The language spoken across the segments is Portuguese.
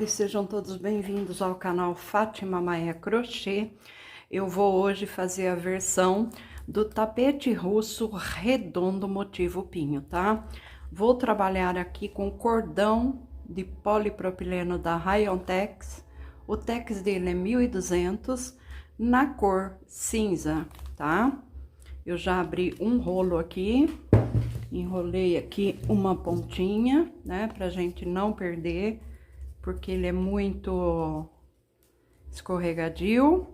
amores, sejam todos bem-vindos ao canal Fátima Maia Crochê. Eu vou hoje fazer a versão do tapete russo redondo motivo pinho, tá? Vou trabalhar aqui com cordão de polipropileno da Rayon Tex. O Tex dele é 1200, na cor cinza, tá? Eu já abri um rolo aqui, enrolei aqui uma pontinha, né, pra gente não perder, porque ele é muito escorregadio,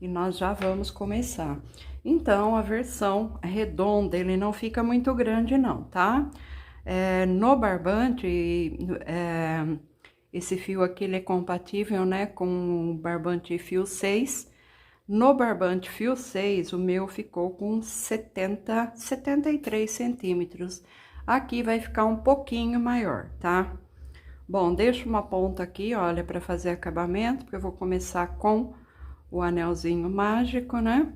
e nós já vamos começar. Então, a versão redonda, ele não fica muito grande não, tá? No barbante, esse fio aqui, ele é compatível, né, com o barbante fio 6. No barbante fio 6, o meu ficou com 73 centímetros. Aqui vai ficar um pouquinho maior, tá? Bom, deixo uma ponta aqui, olha, para fazer acabamento, porque eu vou começar com o anelzinho mágico, né?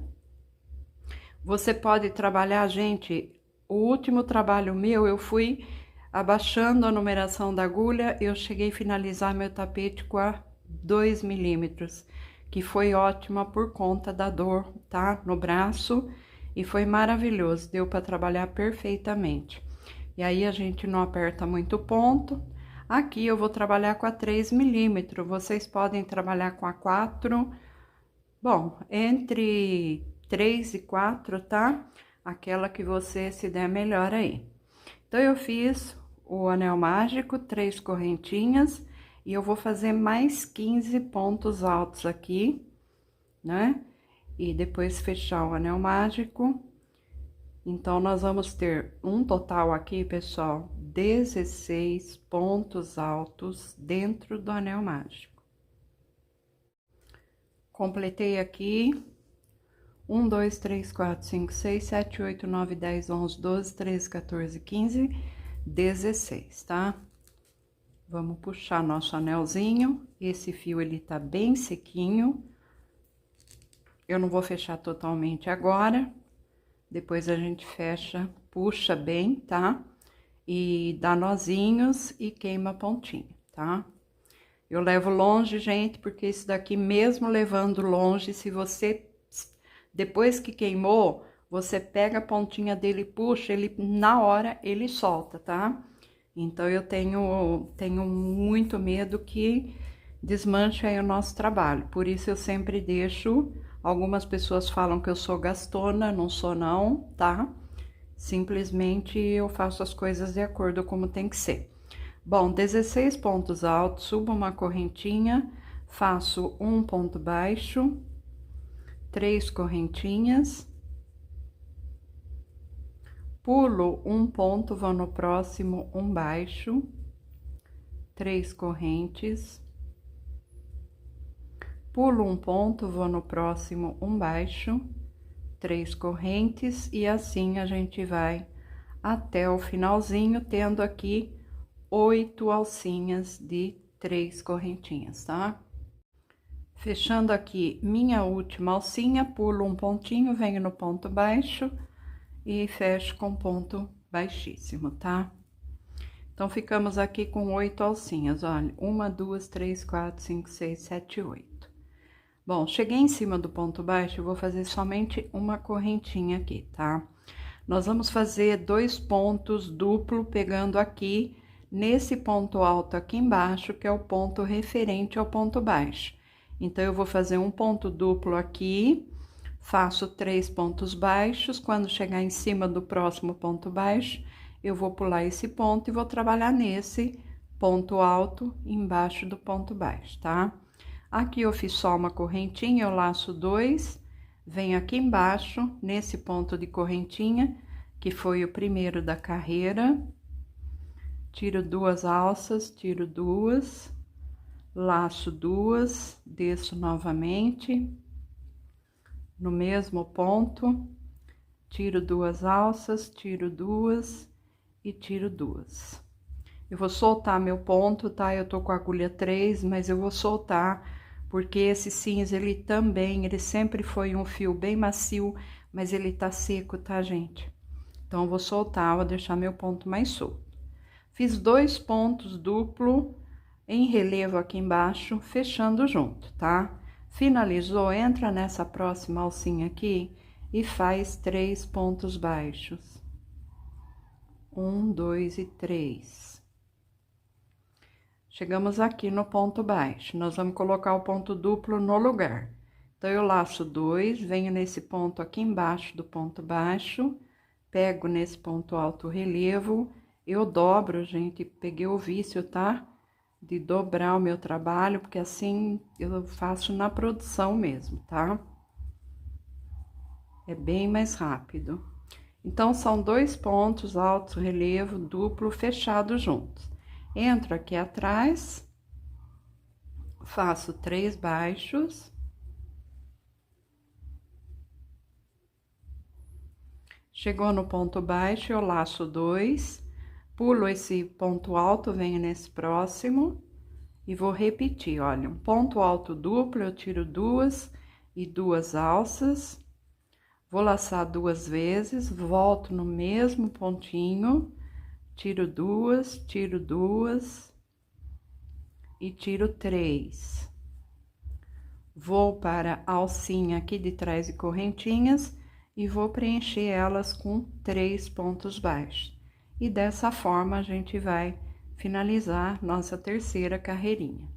Você pode trabalhar, gente, o último trabalho meu, eu fui abaixando a numeração da agulha, eu cheguei a finalizar meu tapete com a 2 milímetros, que foi ótima por conta da dor, tá? No braço, e foi maravilhoso, deu para trabalhar perfeitamente. E aí, a gente não aperta muito ponto. Aqui eu vou trabalhar com a 3 milímetros, vocês podem trabalhar com a 4, bom, entre 3 e 4, tá? Aquela que você se der melhor aí. Então, eu fiz o anel mágico, 3 correntinhas, e eu vou fazer mais 15 pontos altos aqui, né? E depois fechar o anel mágico. Então, nós vamos ter um total aqui, pessoal, 16 pontos altos dentro do anel mágico. Completei aqui 1, 2, 3, 4, 5, 6, 7, 8, 9, 10, 11, 12, 13, 14, 15, 16, tá? Vamos puxar nosso anelzinho. Esse fio, ele tá bem sequinho. Eu não vou fechar totalmente agora. Depois a gente fecha, puxa bem, tá? E dá nozinhos e queima a pontinha, tá? Eu levo longe, gente, porque isso daqui, mesmo levando longe, se você, depois que queimou, você pega a pontinha dele e puxa, ele, na hora, ele solta, tá? Então, eu tenho muito medo que desmanche aí o nosso trabalho. Por isso, eu sempre deixo. Algumas pessoas falam que eu sou gastona, não sou não, tá? Simplesmente eu faço as coisas de acordo como tem que ser. Bom, 16 pontos altos, subo uma correntinha, faço um ponto baixo, 3 correntinhas, pulo um ponto, vou no próximo, um baixo, 3 correntes, pulo um ponto, vou no próximo, um baixo, 3 correntes, e assim a gente vai até o finalzinho, tendo aqui 8 alcinhas de 3 correntinhas, tá? Fechando aqui minha última alcinha, pulo um pontinho, venho no ponto baixo e fecho com ponto baixíssimo, tá? Então, ficamos aqui com 8 alcinhas, olha, 1, 2, 3, 4, 5, 6, 7, 8. Bom, cheguei em cima do ponto baixo, eu vou fazer somente uma correntinha aqui, tá? Nós vamos fazer 2 pontos duplo pegando aqui, nesse ponto alto aqui embaixo, que é o ponto referente ao ponto baixo. Então, eu vou fazer um ponto duplo aqui, faço 3 pontos baixos, quando chegar em cima do próximo ponto baixo, eu vou pular esse ponto e vou trabalhar nesse ponto alto embaixo do ponto baixo, tá? Aqui eu fiz só uma correntinha, eu laço 2, venho aqui embaixo, nesse ponto de correntinha, que foi o primeiro da carreira, tiro 2 alças, tiro 2, laço 2, desço novamente, no mesmo ponto, tiro 2 alças, tiro 2 e tiro 2. Eu vou soltar meu ponto, tá? Eu tô com a agulha 3, mas eu vou soltar, porque esse cinza, ele sempre foi um fio bem macio, mas ele tá seco, tá, gente? Então, eu vou soltar, vou deixar meu ponto mais solto. Fiz 2 pontos duplo em relevo aqui embaixo, fechando junto, tá? Finalizou, entra nessa próxima alcinha aqui e faz 3 pontos baixos. 1, 2 e 3. Chegamos aqui no ponto baixo, nós vamos colocar o ponto duplo no lugar. Então, eu laço 2, venho nesse ponto aqui embaixo do ponto baixo, pego nesse ponto alto relevo, eu dobro, gente, peguei o vício, tá? De dobrar o meu trabalho, porque assim eu faço na produção mesmo, tá? É bem mais rápido. Então, são 2 pontos altos, relevo, duplo, fechado juntos. Entro aqui atrás, faço 3 baixos. Chegou no ponto baixo, eu laço 2, pulo esse ponto alto, venho nesse próximo e vou repetir, olha, um ponto alto duplo, eu tiro 2 e 2 alças, vou laçar 2 vezes, volto no mesmo pontinho, tiro 2 e tiro 3. Vou para a alcinha aqui de trás de correntinhas e vou preencher elas com 3 pontos baixos. E dessa forma, a gente vai finalizar nossa terceira carreirinha.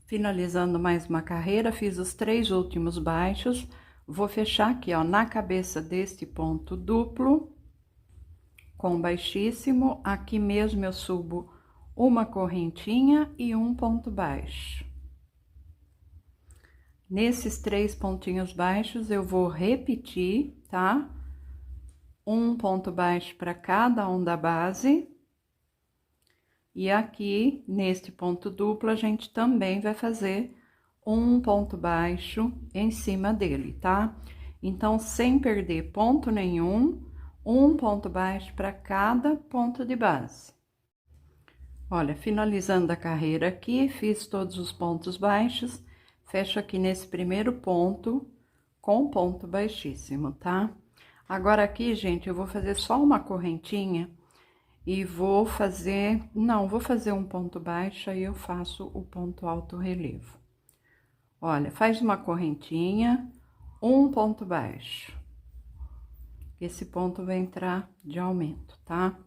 Finalizando mais uma carreira, fiz os 3 últimos baixos, vou fechar aqui, ó, na cabeça deste ponto duplo, com baixíssimo, aqui mesmo eu subo uma correntinha e um ponto baixo. Nesses 3 pontinhos baixos, eu vou repetir, tá? Um ponto baixo para cada um da base. E aqui, neste ponto duplo, a gente também vai fazer um ponto baixo em cima dele, tá? Então, sem perder ponto nenhum, um ponto baixo para cada ponto de base. Olha, finalizando a carreira aqui, fiz todos os pontos baixos. Fecho aqui nesse primeiro ponto com ponto baixíssimo, tá? Agora aqui, gente, eu vou fazer só uma correntinha e vou fazer... Não, vou fazer um ponto baixo, aí eu faço o ponto alto relevo. Olha, faz uma correntinha, um ponto baixo. Esse ponto vai entrar de aumento, tá?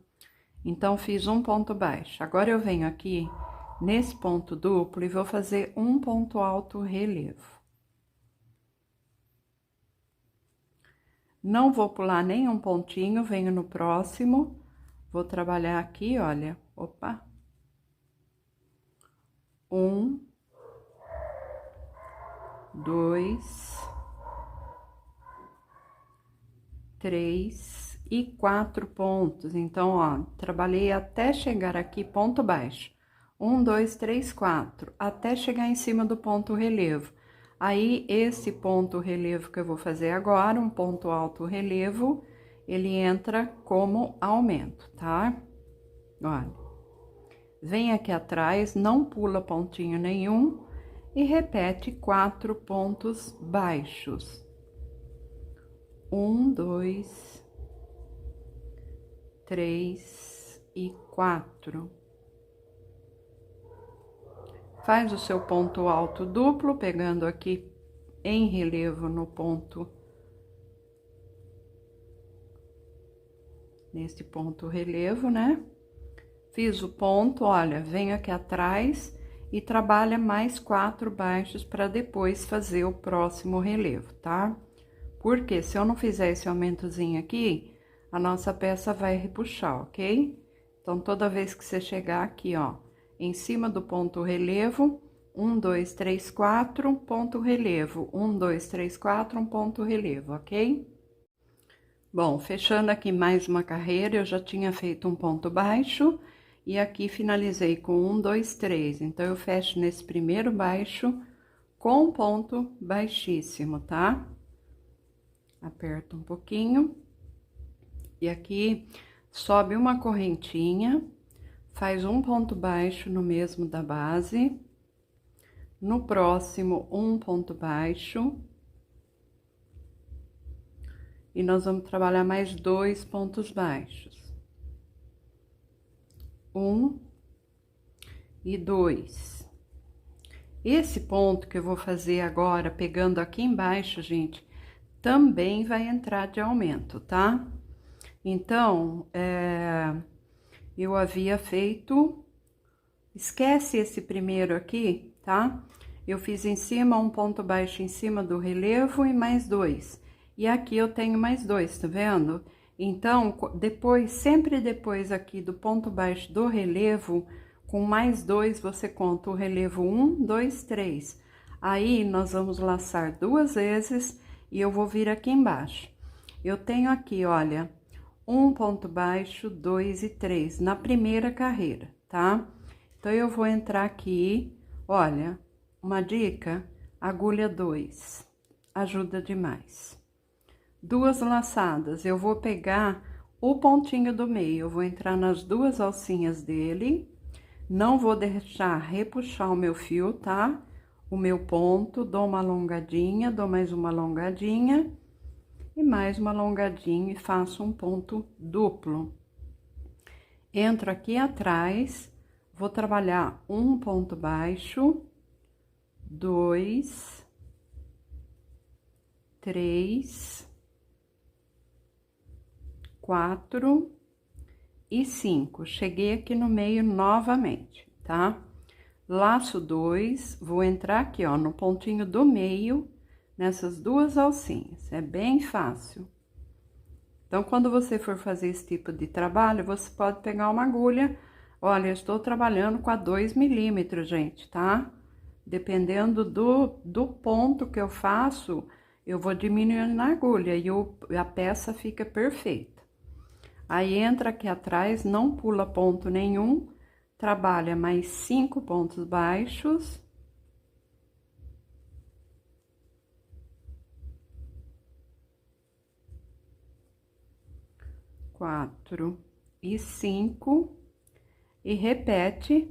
Então, fiz um ponto baixo. Agora, eu venho aqui nesse ponto duplo e vou fazer um ponto alto relevo. Não vou pular nenhum pontinho, venho no próximo, vou trabalhar aqui, olha, opa. 1, 2, 3 e 4 pontos. Então, ó, trabalhei até chegar aqui, ponto baixo. 1, 2, 3, 4, até chegar em cima do ponto relevo. Aí, esse ponto relevo que eu vou fazer agora, um ponto alto relevo, ele entra como aumento, tá? Olha, vem aqui atrás, não pula pontinho nenhum e repete 4 pontos baixos. 1, 2, 3 e 4. Faz o seu ponto alto duplo, pegando aqui em relevo no ponto, nesse ponto relevo, né? Fiz o ponto, olha, venho aqui atrás e trabalha mais 4 baixos para depois fazer o próximo relevo, tá? Porque se eu não fizer esse aumentozinho aqui, a nossa peça vai repuxar, ok? Então, toda vez que você chegar aqui, ó, em cima do ponto relevo, 1, 2, 3, 4, ponto relevo, 1, 2, 3, 4, um ponto relevo, ok? Bom, fechando aqui mais uma carreira, eu já tinha feito um ponto baixo, e aqui finalizei com 1, 2, 3. Então, eu fecho nesse primeiro baixo com ponto baixíssimo, tá? Aperto um pouquinho, e aqui sobe uma correntinha, faz um ponto baixo no mesmo da base, no próximo um ponto baixo, e nós vamos trabalhar mais 2 pontos baixos. 1, e 2. Esse ponto que eu vou fazer agora, pegando aqui embaixo, gente, também vai entrar de aumento, tá? Então, eu havia feito... Esquece esse primeiro aqui, tá? Eu fiz em cima um ponto baixo em cima do relevo e mais 2. E aqui eu tenho mais 2, tá vendo? Então, depois, sempre depois aqui do ponto baixo do relevo, com mais 2, você conta o relevo 1, 2, 3. Aí, nós vamos laçar 2 vezes e eu vou vir aqui embaixo. Eu tenho aqui, olha, um ponto baixo, 2 e 3, na primeira carreira, tá? Então, eu vou entrar aqui, olha, uma dica, agulha 2, ajuda demais. 2 laçadas, eu vou pegar o pontinho do meio, eu vou entrar nas 2 alcinhas dele, não vou deixar repuxar o meu fio, tá? O meu ponto, dou uma alongadinha, dou mais uma alongadinha e mais uma alongadinha e faço um ponto duplo. Entro aqui atrás, vou trabalhar um ponto baixo, 2, 3, 4 e 5. Cheguei aqui no meio novamente, tá? Laço 2, vou entrar aqui, ó, no pontinho do meio, nessas 2 alcinhas. É bem fácil. Então, quando você for fazer esse tipo de trabalho, você pode pegar uma agulha. Olha, eu estou trabalhando com a 2 milímetros, gente, tá? Dependendo do ponto que eu faço, eu vou diminuindo a agulha e a peça fica perfeita. Aí, entra aqui atrás, não pula ponto nenhum, trabalha mais 5 pontos baixos. Quatro e 5, e repete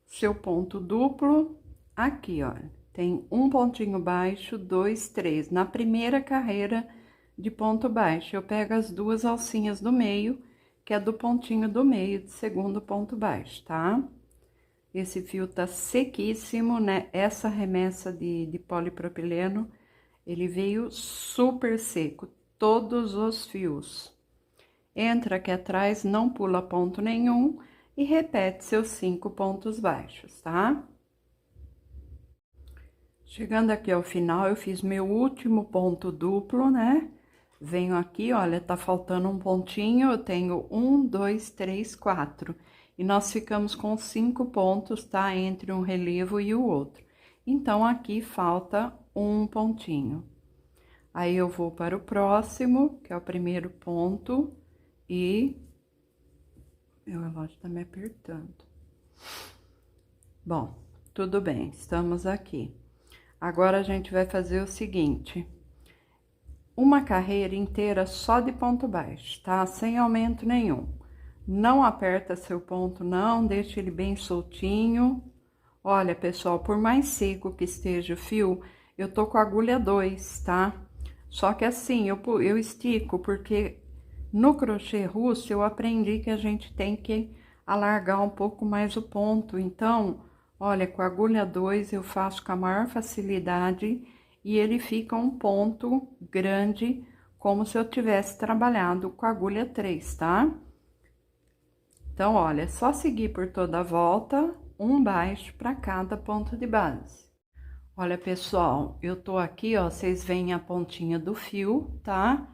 seu ponto duplo aqui, ó. Tem um pontinho baixo, 2, 3. Na primeira carreira de ponto baixo, eu pego as 2 alcinhas do meio, que é do pontinho do meio do segundo ponto baixo, tá? Esse fio tá sequíssimo, né? Essa remessa de polipropileno, ele veio super seco, todos os fios. Entra aqui atrás, não pula ponto nenhum e repete seus 5 pontos baixos, tá? Chegando aqui ao final, eu fiz meu último ponto duplo, né? Venho aqui, olha, tá faltando um pontinho, eu tenho 1, 2, 3, 4. E nós ficamos com 5 pontos, tá? Entre um relevo e o outro. Então, aqui falta um pontinho. Aí, eu vou para o próximo, que é o primeiro ponto, e... Meu relógio tá me apertando. Bom, tudo bem, estamos aqui. Agora, a gente vai fazer o seguinte... Uma carreira inteira só de ponto baixo, tá? Sem aumento nenhum. Não aperta seu ponto, não, deixa ele bem soltinho. Olha, pessoal, por mais seco que esteja o fio, eu tô com a agulha 2, tá? Só que assim, eu estico, porque no crochê russo eu aprendi que a gente tem que alargar um pouco mais o ponto. Então, olha, com a agulha 2 eu faço com a maior facilidade e ele fica um ponto grande, como se eu tivesse trabalhado com a agulha 3, tá? Então, olha, é só seguir por toda a volta, um baixo para cada ponto de base. Olha, pessoal, eu tô aqui, ó, vocês veem a pontinha do fio, tá?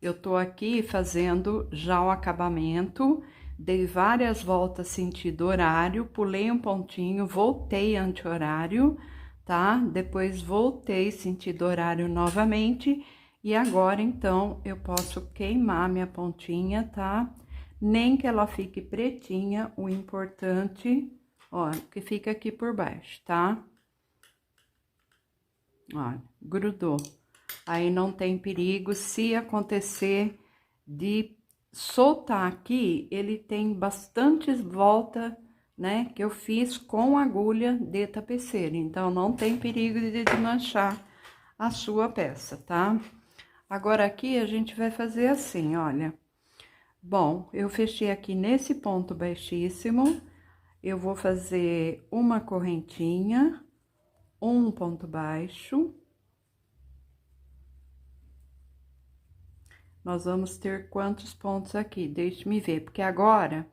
Eu tô aqui fazendo já o acabamento, dei várias voltas sentido horário, pulei um pontinho, voltei anti-horário, tá? Depois voltei sentido horário novamente, e agora, então, eu posso queimar minha pontinha, tá? Nem que ela fique pretinha, o importante, ó, que fica aqui por baixo, tá? Ó, grudou. Aí, não tem perigo, se acontecer de soltar aqui, ele tem bastante volta, né, que eu fiz com agulha de tapeceira, então não tem perigo de desmanchar a sua peça, tá? Agora, aqui a gente vai fazer assim, olha. Bom, eu fechei aqui nesse ponto baixíssimo, eu vou fazer uma correntinha, um ponto baixo. Nós vamos ter quantos pontos aqui? Deixe-me ver, porque agora,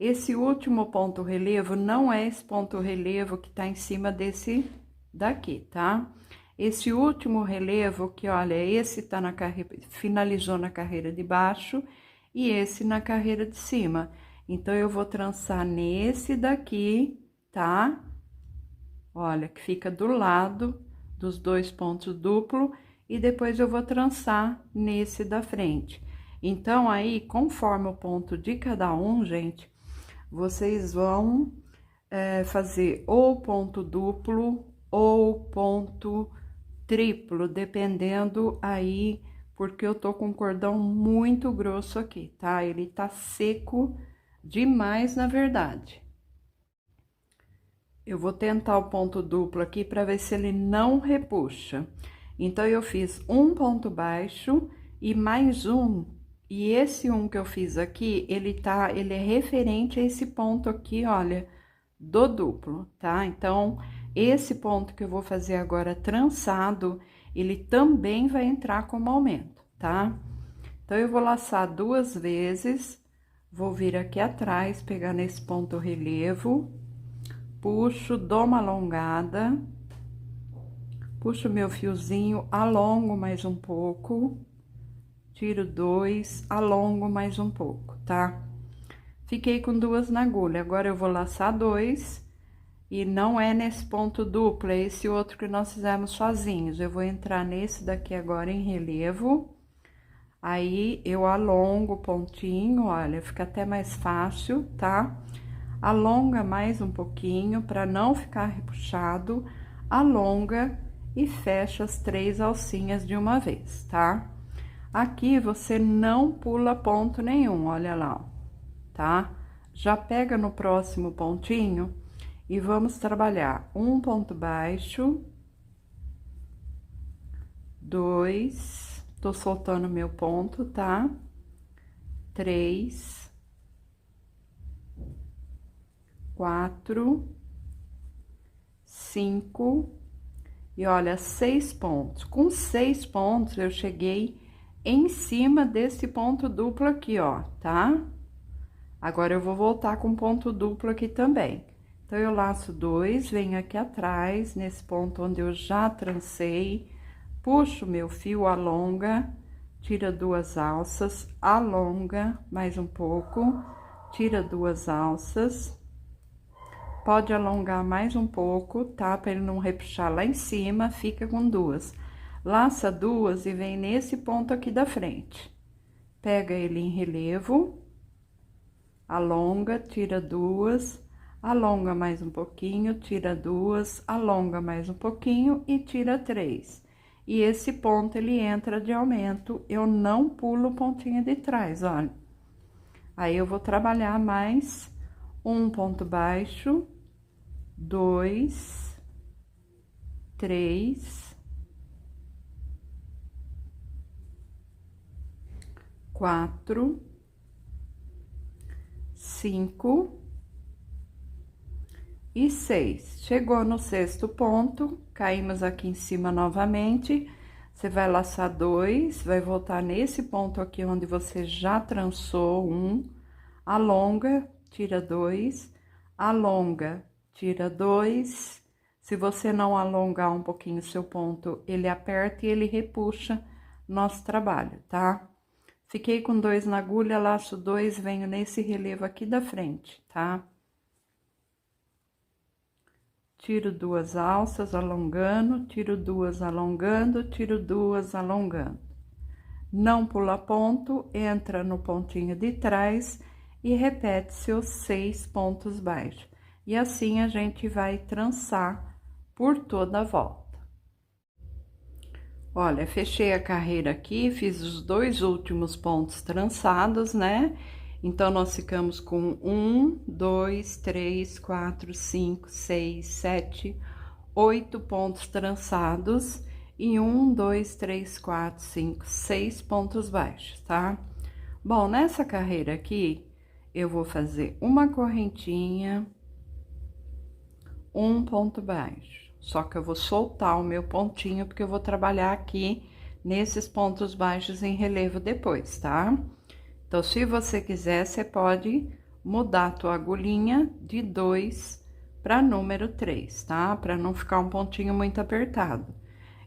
esse último ponto relevo não é esse ponto relevo que tá em cima desse daqui, tá? Esse último relevo que, olha, esse tá na carreira, finalizou na carreira de baixo e esse na carreira de cima. Então, eu vou trançar nesse daqui, tá? Olha, que fica do lado dos dois pontos duplo e depois eu vou trançar nesse da frente. Então, aí, conforme o ponto de cada um, gente, vocês vão fazer ou ponto duplo ou ponto triplo, dependendo aí, porque eu tô com um cordão muito grosso aqui, tá? Ele tá seco demais, na verdade. Eu vou tentar o ponto duplo aqui para ver se ele não repuxa. Então, eu fiz um ponto baixo e mais um. E esse um que eu fiz aqui, ele é referente a esse ponto aqui, olha, do duplo, tá? Então, esse ponto que eu vou fazer agora trançado, ele também vai entrar como aumento, tá? Então, eu vou laçar 2 vezes, vou vir aqui atrás, pegar nesse ponto relevo, puxo, dou uma alongada, puxo meu fiozinho, alongo mais um pouco, tiro 2, alongo mais um pouco, tá? Fiquei com 2 na agulha, agora eu vou laçar 2, e não é nesse ponto duplo, é esse outro que nós fizemos sozinhos. Eu vou entrar nesse daqui agora em relevo, aí eu alongo o pontinho, olha, fica até mais fácil, tá? Alonga mais um pouquinho para não ficar repuxado, alonga e fecha as 3 alcinhas de uma vez, tá? Aqui você não pula ponto nenhum, olha lá, ó, tá? Já pega no próximo pontinho e vamos trabalhar um ponto baixo, 2, tô soltando meu ponto, tá? 3, 4, 5, e olha, 6 pontos. Com 6 pontos, eu cheguei em cima desse ponto duplo aqui, ó, tá? Agora, eu vou voltar com ponto duplo aqui também. Então, eu laço 2, venho aqui atrás, nesse ponto onde eu já trancei, puxo meu fio, alonga, tira 2 alças, alonga mais um pouco, tira 2 alças, pode alongar mais um pouco, tá? Pra ele não repuxar lá em cima, fica com 2. Laça 2 e vem nesse ponto aqui da frente. Pega ele em relevo, alonga, tira 2, alonga mais um pouquinho, tira 2, alonga mais um pouquinho e tira 3. E esse ponto, ele entra de aumento, eu não pulo o pontinho de trás, olha. Aí, eu vou trabalhar mais um ponto baixo, 2, 3, 4, 5 e 6. Chegou no 6º ponto, caímos aqui em cima novamente. Você vai laçar 2, vai voltar nesse ponto aqui onde você já trançou 1, alonga, tira 2, alonga, tira 2. Se você não alongar um pouquinho o seu ponto, ele aperta e ele repuxa nosso trabalho, tá? Fiquei com 2 na agulha, laço 2, venho nesse relevo aqui da frente, tá? Tiro 2 alças, alongando, tiro 2 alongando, tiro 2 alongando. Não pula ponto, entra no pontinho de trás e repete seus 6 pontos baixos. E assim a gente vai trançar por toda a volta. Olha, fechei a carreira aqui, fiz os 2 últimos pontos trançados, né? Então, nós ficamos com 1, 2, 3, 4, 5, 6, 7, 8 pontos trançados e 1, 2, 3, 4, 5, 6 pontos baixos, tá? Bom, nessa carreira aqui, eu vou fazer uma correntinha, um ponto baixo. Só que eu vou soltar o meu pontinho, porque eu vou trabalhar aqui nesses pontos baixos em relevo depois, tá? Então, se você quiser, você pode mudar a tua agulhinha de 2 para número 3, tá? Para não ficar um pontinho muito apertado.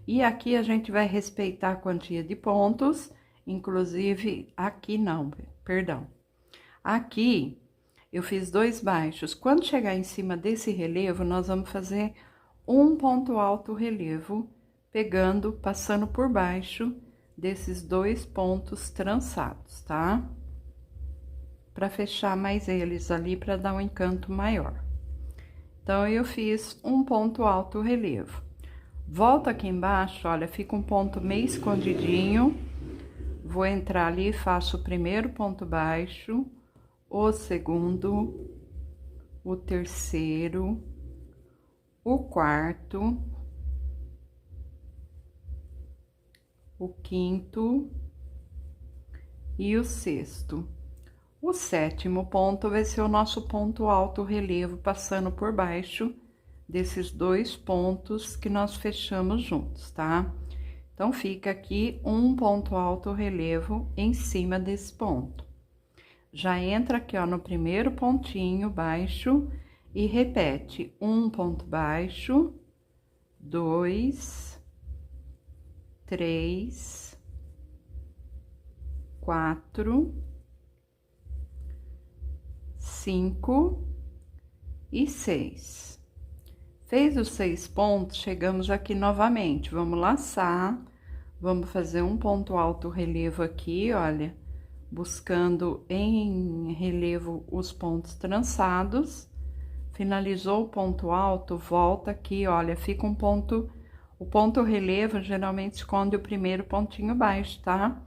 E aqui a gente vai respeitar a quantia de pontos, inclusive aqui não, perdão. Aqui eu fiz 2 baixos. Quando chegar em cima desse relevo, nós vamos fazer um ponto alto relevo, passando por baixo desses 2 pontos trançados, tá? Para fechar mais eles ali, para dar um encanto maior. Então, eu fiz um ponto alto relevo. Volto aqui embaixo, olha, fica um ponto meio escondidinho. Vou entrar ali e faço o primeiro ponto baixo, o segundo, o terceiro, o quarto, o quinto e o sexto. O sétimo ponto vai ser o nosso ponto alto relevo, passando por baixo desses 2 pontos que nós fechamos juntos, tá? Então, fica aqui um ponto alto relevo em cima desse ponto. Já entra aqui, ó, no primeiro pontinho baixo e repete um ponto baixo, 2, 3, 4, 5 e 6. Fez os 6 pontos, chegamos aqui novamente. Vamos laçar, vamos fazer um ponto alto relevo aqui, olha, buscando em relevo os pontos trançados. Finalizou o ponto alto, volta aqui, olha, fica um ponto. O ponto relevo geralmente esconde o primeiro pontinho baixo, tá?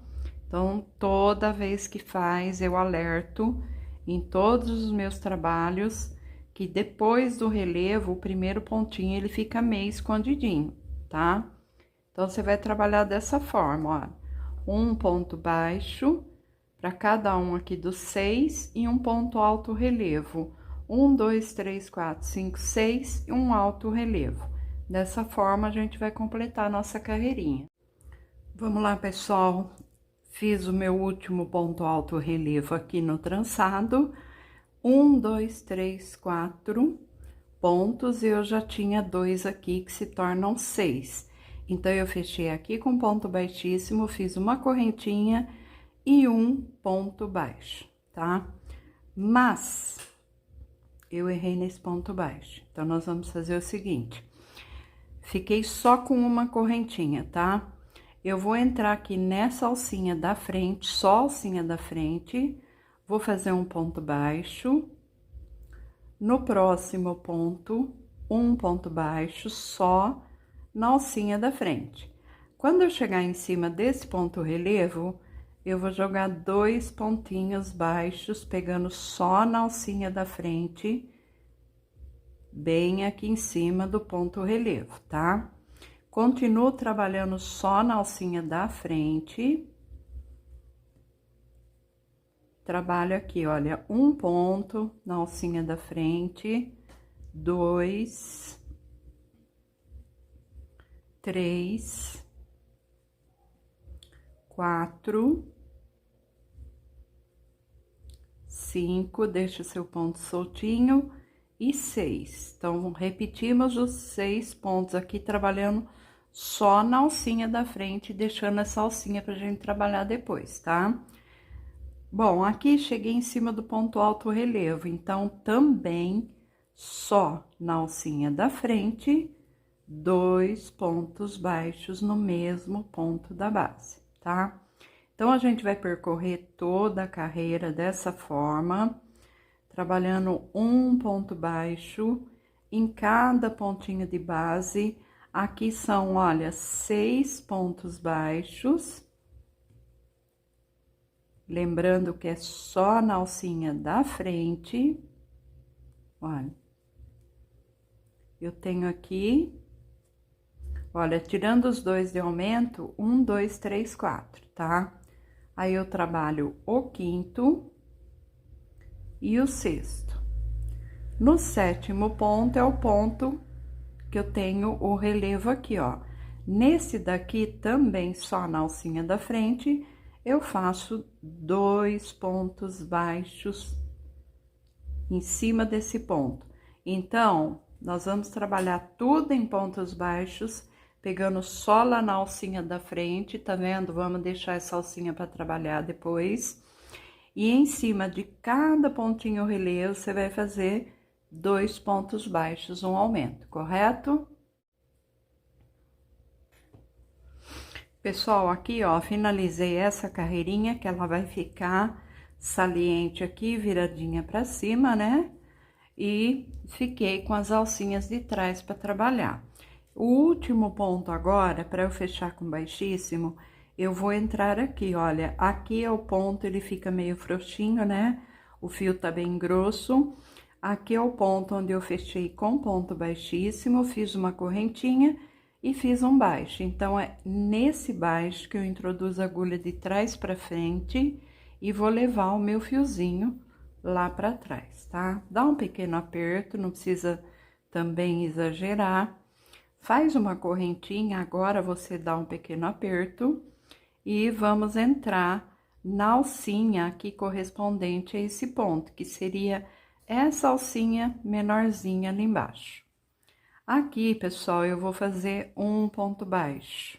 Então, toda vez que faz, eu alerto em todos os meus trabalhos que depois do relevo, o primeiro pontinho, ele fica meio escondidinho, tá? Então, você vai trabalhar dessa forma, ó. Um ponto baixo para cada um aqui dos 6 e um ponto alto relevo. 1, 2, 3, 4, 5, 6 e um alto relevo. Dessa forma, a gente vai completar a nossa carreirinha. Vamos lá, pessoal. Fiz o meu último ponto alto relevo aqui no trançado. 1, 2, 3, 4 pontos, e eu já tinha 2 aqui que se tornam 6. Então, eu fechei aqui com ponto baixíssimo, fiz uma correntinha e um ponto baixo, tá? Mas eu errei nesse ponto baixo. Então, nós vamos fazer o seguinte: fiquei só com uma correntinha, tá? Eu vou entrar aqui nessa alcinha da frente, só a alcinha da frente. Vou fazer um ponto baixo. No próximo ponto, um ponto baixo só na alcinha da frente. Quando eu chegar em cima desse ponto relevo, eu vou jogar 2 pontinhos baixos, pegando só na alcinha da frente, bem aqui em cima do ponto relevo, tá? Continuo trabalhando só na alcinha da frente. Trabalho aqui, olha, um ponto na alcinha da frente, 2, 3, 4, 5, deixa o seu ponto soltinho, e 6. Então, repetimos os 6 pontos aqui, trabalhando só na alcinha da frente, deixando essa alcinha pra gente trabalhar depois, tá? Bom, aqui cheguei em cima do ponto alto relevo, então, também só na alcinha da frente, 2 pontos baixos no mesmo ponto da base, tá? Então, a gente vai percorrer toda a carreira dessa forma, trabalhando um ponto baixo em cada pontinho de base. Aqui são, olha, 6 pontos baixos. Lembrando que é só na alcinha da frente. Olha. Eu tenho aqui, olha, tirando os 2 de aumento, 1, 2, 3, 4, tá? Aí, eu trabalho o quinto e o sexto. No sétimo ponto é o ponto que eu tenho o relevo aqui, ó. Nesse daqui também, só na alcinha da frente, eu faço 2 pontos baixos em cima desse ponto. Então, nós vamos trabalhar tudo em pontos baixos, pegando só lá na alcinha da frente, tá vendo? Vamos deixar essa alcinha para trabalhar depois. E em cima de cada pontinho relevo, você vai fazer 2 pontos baixos, um aumento, correto? Pessoal, aqui, ó, finalizei essa carreirinha, que ela vai ficar saliente aqui, viradinha pra cima, né? E fiquei com as alcinhas de trás para trabalhar. O último ponto agora, para eu fechar com baixíssimo, eu vou entrar aqui, olha, aqui é o ponto, ele fica meio frouxinho, né? O fio tá bem grosso. Aqui é o ponto onde eu fechei com ponto baixíssimo, fiz uma correntinha e fiz um baixo. Então, é nesse baixo que eu introduzo a agulha de trás para frente e vou levar o meu fiozinho lá para trás, tá? Dá um pequeno aperto, não precisa também exagerar. Faz uma correntinha, agora você dá um pequeno aperto e vamos entrar na alcinha aqui correspondente a esse ponto, que seria essa alcinha menorzinha ali embaixo. Aqui, pessoal, eu vou fazer um ponto baixo.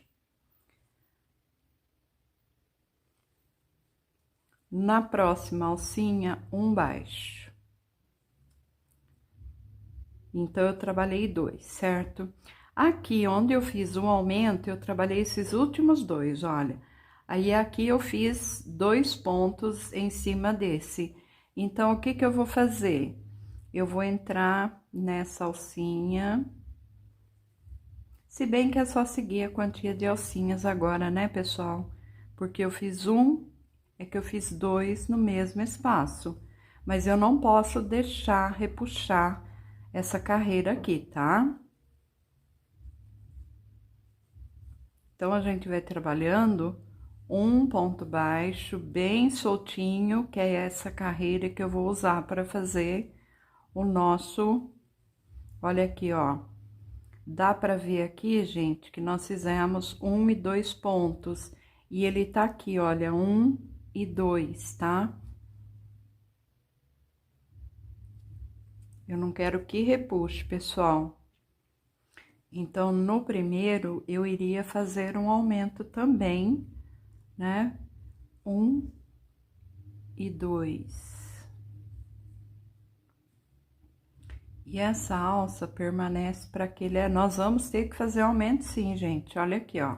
Na próxima alcinha, um baixo. Então, eu trabalhei 2, certo? Aqui, onde eu fiz um aumento, eu trabalhei esses últimos 2, olha. Aí, aqui eu fiz 2 pontos em cima desse. Então, o que que eu vou fazer? Eu vou entrar nessa alcinha. Se bem que é só seguir a quantia de alcinhas agora, né, pessoal? Porque eu fiz um, é que eu fiz 2 no mesmo espaço. Mas eu não posso deixar repuxar essa carreira aqui, tá? Então, a gente vai trabalhando um ponto baixo bem soltinho, que é essa carreira que eu vou usar para fazer o nosso... Olha aqui, ó. Dá para ver aqui, gente, que nós fizemos 1 e 2 pontos. E ele tá aqui, olha, 1 e 2, tá? Eu não quero que repuxe, pessoal. Então, no primeiro, eu iria fazer um aumento também, né? 1 e 2. E essa alça permanece para aquele... Nós vamos ter que fazer aumento sim, gente. Olha aqui, ó.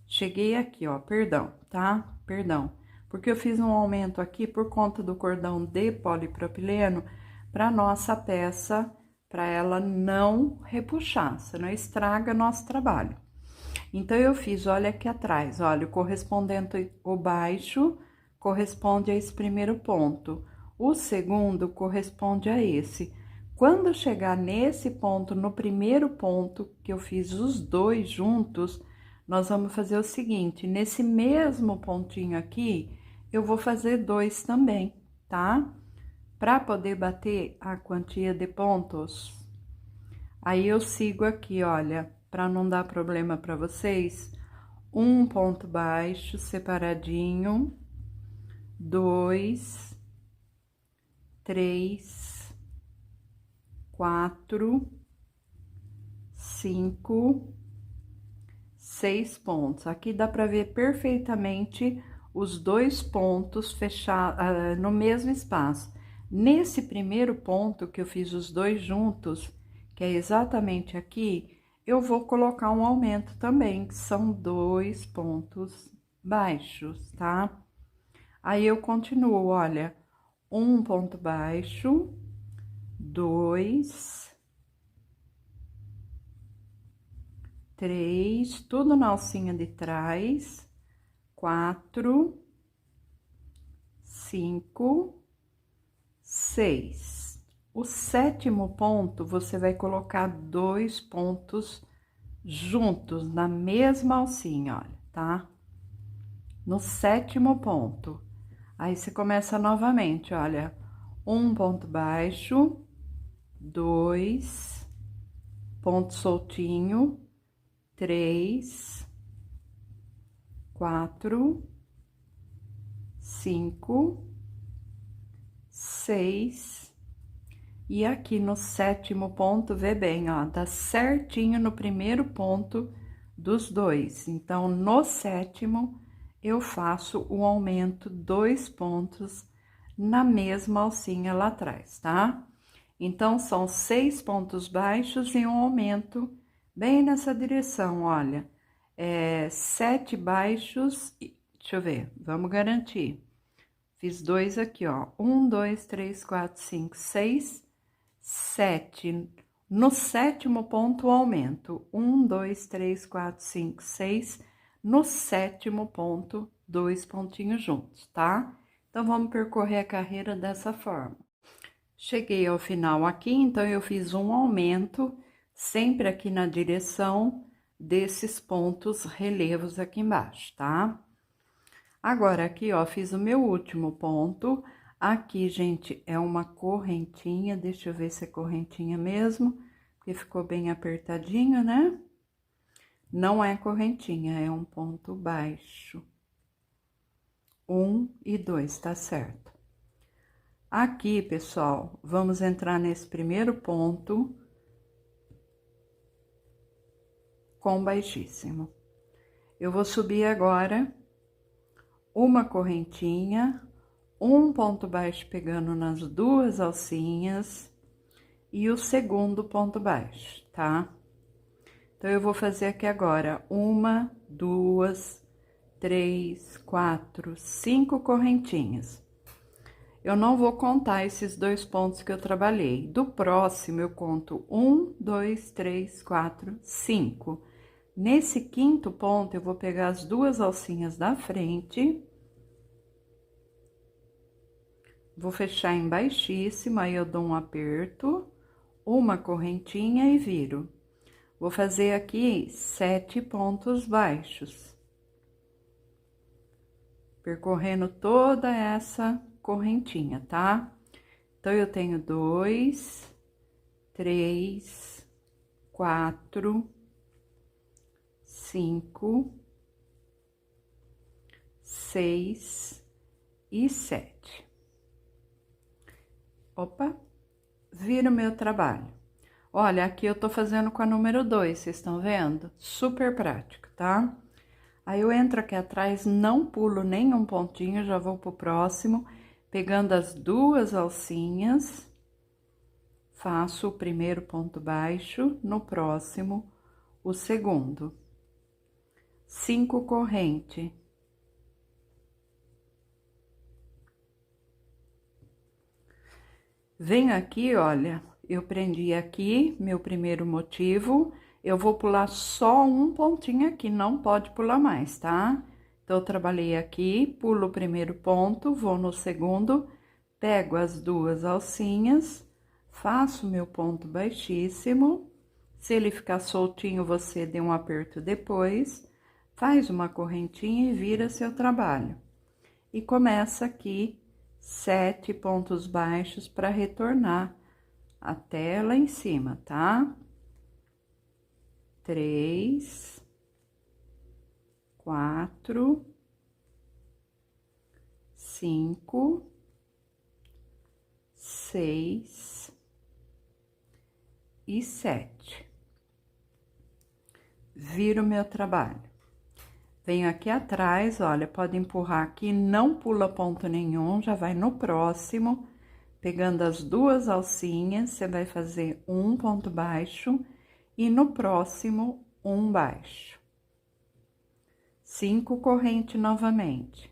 Cheguei aqui, ó, perdão, tá? Perdão. Porque eu fiz um aumento aqui por conta do cordão de polipropileno para nossa peça, para ela não repuxar, senão estraga nosso trabalho. Então, eu fiz, olha aqui atrás, olha, o correspondente, o baixo corresponde a esse primeiro ponto. O segundo corresponde a esse. Quando chegar nesse ponto, no primeiro ponto, que eu fiz os 2 juntos, nós vamos fazer o seguinte, nesse mesmo pontinho aqui, eu vou fazer 2 também, tá? Para poder bater a quantia de pontos. Aí, eu sigo aqui, olha, para não dar problema para vocês, um ponto baixo separadinho, 2, 3, 4, 5, 6 pontos. Aqui dá para ver perfeitamente os 2 pontos fechados no mesmo espaço. Nesse primeiro ponto que eu fiz os 2 juntos, que é exatamente aqui, eu vou colocar um aumento também, que são 2 pontos baixos, tá? Aí, eu continuo, olha, um ponto baixo, 2, 3, tudo na alcinha de trás, 4, 5, 6. O sétimo ponto, você vai colocar 2 pontos juntos na mesma alcinha, olha, tá? No sétimo ponto. Aí, você começa novamente, olha, um ponto baixo, 2, ponto soltinho, 3, 4, 5, 6, e aqui no 7º ponto, vê bem, ó, dá certinho no primeiro ponto dos dois. Então, no 7º, eu faço o aumento 2 pontos na mesma alcinha lá atrás, tá? Então, são 6 pontos baixos e um aumento bem nessa direção, olha. 7 baixos, deixa eu ver, vamos garantir. Fiz 2 aqui, ó. 1, 2, 3, 4, 5, 6, 7. No 7º ponto, o aumento. 1, 2, 3, 4, 5, 6. No 7º ponto, 2 pontinhos juntos, tá? Então, vamos percorrer a carreira dessa forma. Cheguei ao final aqui, então, eu fiz um aumento, sempre aqui na direção desses pontos relevos aqui embaixo, tá? Agora, aqui, ó, fiz o meu último ponto. Aqui, gente, é uma correntinha, deixa eu ver se é correntinha mesmo, porque ficou bem apertadinho, né? Não é correntinha, é um ponto baixo. 1 e 2, tá certo? Aqui, pessoal, vamos entrar nesse primeiro ponto com baixíssimo. Eu vou subir agora uma correntinha, um ponto baixo pegando nas duas alcinhas e o segundo ponto baixo, tá? Então, eu vou fazer aqui agora 1, 2, 3, 4, 5 correntinhas. Eu não vou contar esses 2 pontos que eu trabalhei. Do próximo, eu conto 1, 2, 3, 4, 5. Nesse 5º ponto, eu vou pegar as duas alcinhas da frente. Vou fechar em baixíssimo, aí eu dou um aperto, uma correntinha e viro. Vou fazer aqui 7 pontos baixos. Percorrendo toda essa correntinha, tá? Então, eu tenho 2, 3, 4, 5, 6 e 7. Opa, vira o meu trabalho. Olha, aqui eu tô fazendo com a número 2, vocês estão vendo? Super prático, tá? Aí, eu entro aqui atrás, não pulo nenhum pontinho, já vou pro próximo, pegando as duas alcinhas, faço o primeiro ponto baixo, no próximo, o segundo. 5 correntes. Venho aqui, olha, eu prendi aqui meu primeiro motivo, eu vou pular só um pontinho aqui, não pode pular mais, tá? Então, eu trabalhei aqui, pulo o primeiro ponto, vou no segundo, pego as duas alcinhas, faço meu ponto baixíssimo. Se ele ficar soltinho, você dê um aperto depois, faz uma correntinha e vira seu trabalho. E começa aqui 7 pontos baixos para retornar até lá em cima, tá? 3, 4, 5, 6 e 7. Viro o meu trabalho. Venho aqui atrás, olha, pode empurrar aqui, não pula ponto nenhum, já vai no próximo, pegando as duas alcinhas, você vai fazer um ponto baixo e no próximo, um baixo. 5 correntes novamente.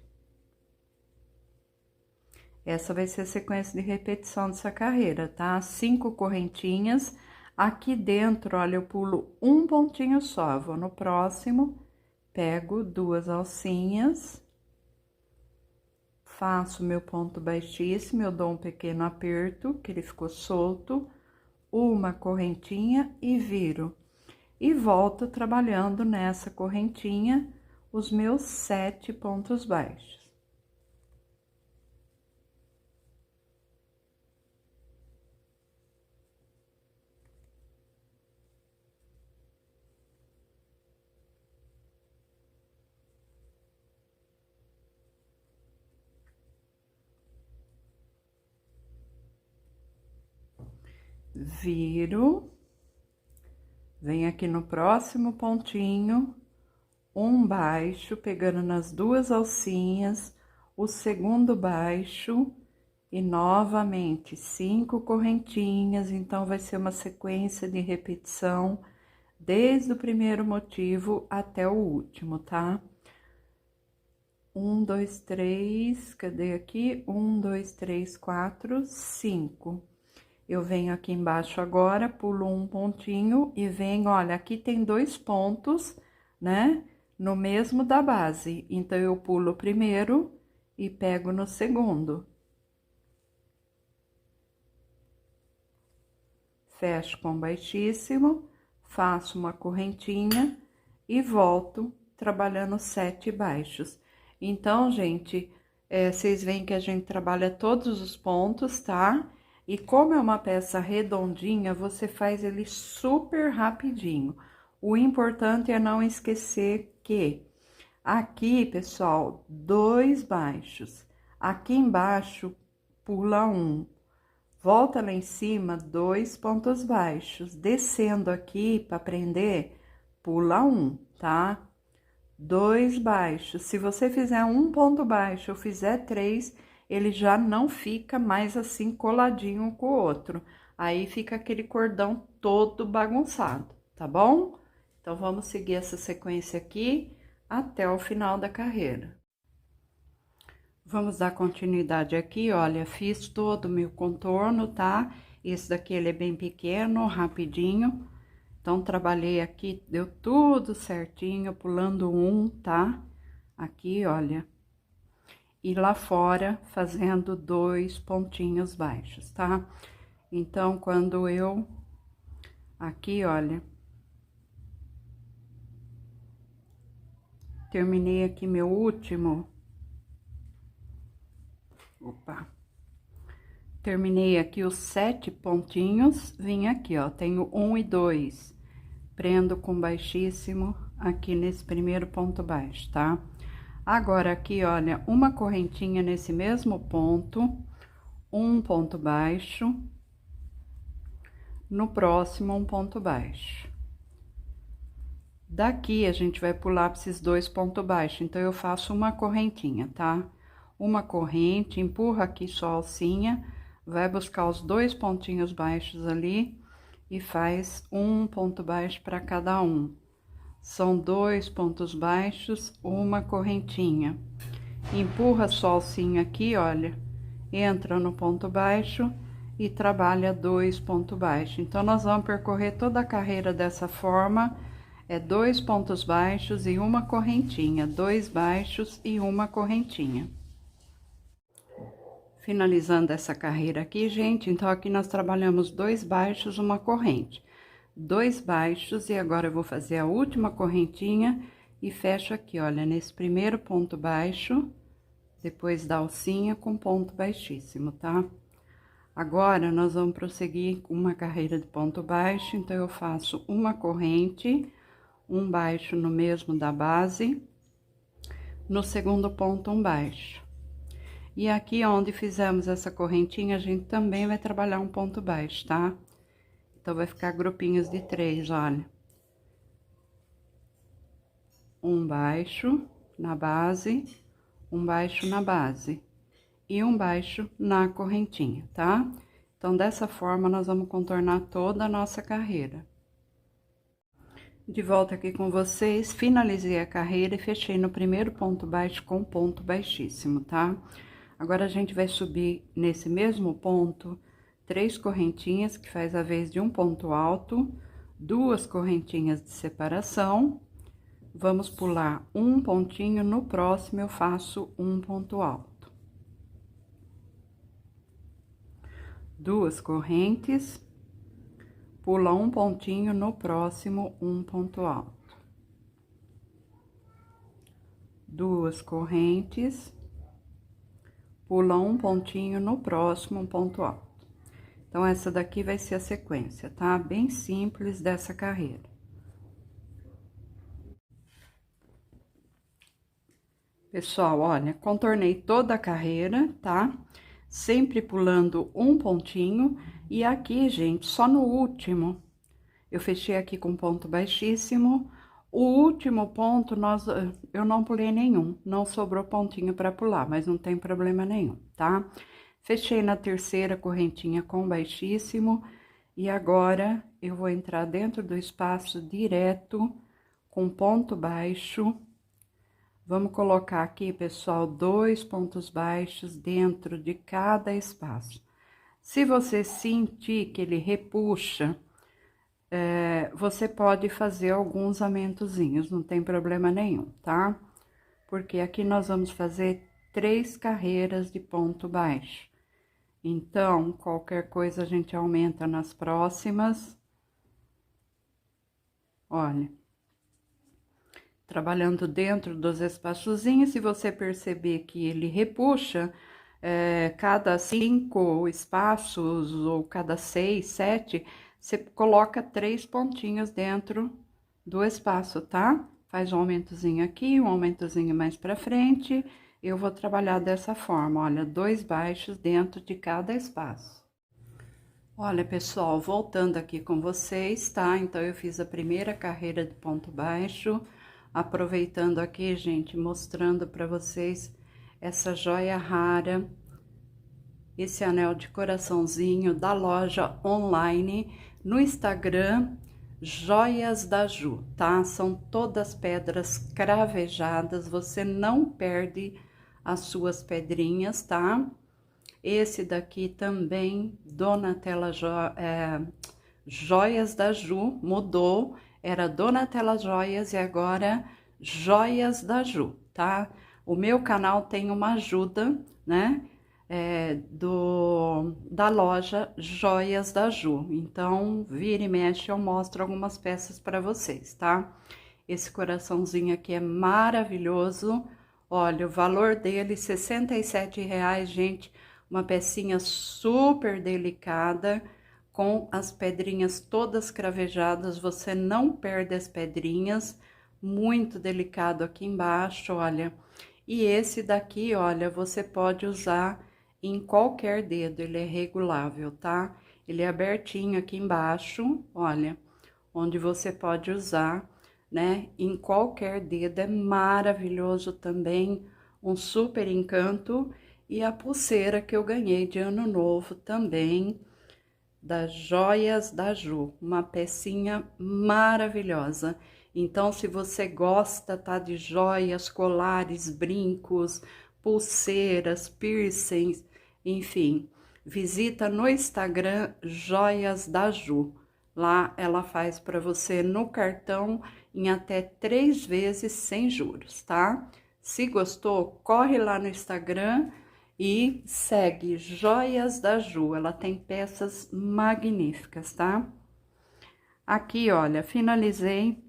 Essa vai ser a sequência de repetição dessa carreira, tá? 5 correntinhas. Aqui dentro, olha, eu pulo um pontinho só, vou no próximo, pego duas alcinhas, faço meu ponto baixíssimo, eu dou um pequeno aperto, que ele ficou solto, uma correntinha e viro. E volto trabalhando nessa correntinha os meus 7 pontos baixos. viro, venho aqui no próximo pontinho, um baixo, pegando nas duas alcinhas, o segundo baixo e novamente 5 correntinhas. Então vai ser uma sequência de repetição desde o primeiro motivo até o último, tá? 1, 2, 3, cadê aqui? 1, 2, 3, 4, 5. Eu venho aqui embaixo agora, pulo um pontinho e venho, olha, aqui tem 2 pontos, né? No mesmo da base. Então, eu pulo o primeiro e pego no segundo. Fecho com baixíssimo, faço uma correntinha e volto trabalhando 7 baixos. Então, gente, vocês veem que a gente trabalha todos os pontos, tá? E como é uma peça redondinha, você faz ele super rapidinho. O importante é não esquecer que aqui, pessoal, 2 baixos. Aqui embaixo, pula um. Volta lá em cima, 2 pontos baixos. Descendo aqui para prender, pula um, tá? 2 baixos. Se você fizer um ponto baixo ou fizer 3, ele já não fica mais assim coladinho um com o outro. Aí fica aquele cordão todo bagunçado, tá bom? Então, vamos seguir essa sequência aqui até o final da carreira. Vamos dar continuidade aqui, olha, fiz todo o meu contorno, tá? Esse daqui, ele é bem pequeno, rapidinho. Então, trabalhei aqui, deu tudo certinho, pulando um, tá? Aqui, olha. E lá fora, fazendo 2 pontinhos baixos, tá? Então, quando eu... Aqui, olha. Terminei aqui meu último... Opa! Terminei aqui os 7 pontinhos, vim aqui, ó, tenho 1 e 2. Prendo com baixíssimo aqui nesse primeiro ponto baixo, tá? Agora, aqui, olha, uma correntinha nesse mesmo ponto, um ponto baixo, no próximo, um ponto baixo. Daqui, a gente vai pular para esses 2 pontos baixos, então, eu faço uma correntinha, tá? Uma corrente, empurra aqui só a alcinha, vai buscar os 2 pontinhos baixos ali e faz um ponto baixo para cada um. São 2 pontos baixos, uma correntinha. Empurra só a alcinha aqui, olha, entra no ponto baixo e trabalha 2 pontos baixos. Então, nós vamos percorrer toda a carreira dessa forma, 2 pontos baixos e uma correntinha, 2 baixos e uma correntinha. Finalizando essa carreira aqui, gente, então, aqui nós trabalhamos 2 baixos, uma corrente. 2 baixos, e agora eu vou fazer a última correntinha e fecho aqui, olha, nesse primeiro ponto baixo, depois da alcinha com ponto baixíssimo, tá? Agora, nós vamos prosseguir com uma carreira de ponto baixo, então, eu faço uma corrente, um baixo no mesmo da base, no segundo ponto, um baixo. E aqui, onde fizemos essa correntinha, a gente também vai trabalhar um ponto baixo, tá? Então, vai ficar grupinhos de 3, olha. Um baixo na base, um baixo na base e um baixo na correntinha, tá? Então, dessa forma, nós vamos contornar toda a nossa carreira. De volta aqui com vocês, finalizei a carreira e fechei no primeiro ponto baixo com ponto baixíssimo, tá? Agora, a gente vai subir nesse mesmo ponto 3 correntinhas, que faz a vez de um ponto alto, 2 correntinhas de separação. Vamos pular um pontinho, no próximo eu faço um ponto alto. 2 correntes, pula um pontinho, no próximo um ponto alto. 2 correntes, pula um pontinho, no próximo um ponto alto. Então, essa daqui vai ser a sequência, tá? Bem simples dessa carreira. Pessoal, olha, contornei toda a carreira, tá? sempre pulando um pontinho. E aqui, gente, só no último, eu fechei aqui com ponto baixíssimo. O último ponto, eu não pulei nenhum, não sobrou pontinho para pular, mas não tem problema nenhum, tá? Fechei na terceira correntinha com baixíssimo. E agora, eu vou entrar dentro do espaço direto, com ponto baixo. Vamos colocar aqui, pessoal, 2 pontos baixos dentro de cada espaço. Se você sentir que ele repuxa, você pode fazer alguns aumentozinhos, não tem problema nenhum, tá? Porque aqui nós vamos fazer 3 carreiras de ponto baixo. Então, qualquer coisa a gente aumenta nas próximas. Olha, trabalhando dentro dos espaçozinhos, se você perceber que ele repuxa, cada 5 espaços ou cada 6, 7, você coloca 3 pontinhos dentro do espaço, tá? Faz um aumentozinho aqui, um aumentozinho mais pra frente. Eu vou trabalhar dessa forma, olha, 2 baixos dentro de cada espaço. Olha, pessoal, voltando aqui com vocês, tá? Então, eu fiz a primeira carreira de ponto baixo, aproveitando aqui, gente, mostrando pra vocês essa joia rara, esse anel de coraçãozinho da loja online no Instagram, Joias da Ju, tá? São todas pedras cravejadas, você não perde as suas pedrinhas, tá? Esse daqui também, Donatella Joias da Ju, mudou, era Donatella Joias e agora Joias da Ju, tá? O meu canal tem uma ajuda, né? Da loja Joias da Ju. Então, vira e mexe, eu mostro algumas peças para vocês, tá? Esse coraçãozinho aqui é maravilhoso. Olha, o valor dele, R$ 67,00, gente. Uma pecinha super delicada, com as pedrinhas todas cravejadas. Você não perde as pedrinhas. Muito delicado aqui embaixo, olha. E esse daqui, olha, você pode usar em qualquer dedo, ele é regulável, tá? Ele é abertinho aqui embaixo, olha, onde você pode usar, né? Em qualquer dedo, é maravilhoso também, um super encanto. E a pulseira que eu ganhei de ano novo também, das Joias da Ju, uma pecinha maravilhosa. Então, se você gosta, tá, de joias, colares, brincos, pulseiras, piercings, enfim, visita no Instagram Joias da Ju. Lá ela faz para você no cartão em até 3 vezes sem juros, tá? Se gostou, corre lá no Instagram e segue Joias da Ju. Ela tem peças magníficas, tá? Aqui, olha, finalizei.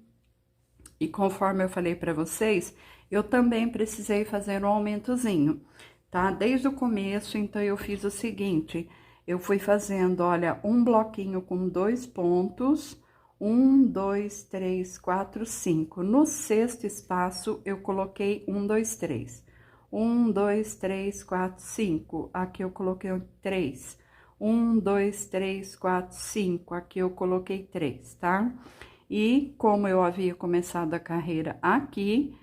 E conforme eu falei para vocês, eu também precisei fazer um aumentozinho, tá? Desde o começo, então, eu fiz o seguinte, eu fui fazendo, olha, um bloquinho com 2 pontos, 1, 2, 3, 4, 5. No sexto espaço, eu coloquei 1, 2, 3. 1, 2, 3, 4, 5. Aqui eu coloquei 3. 1, 2, 3, 4, 5. Aqui eu coloquei 3, tá? E como eu havia começado a carreira aqui,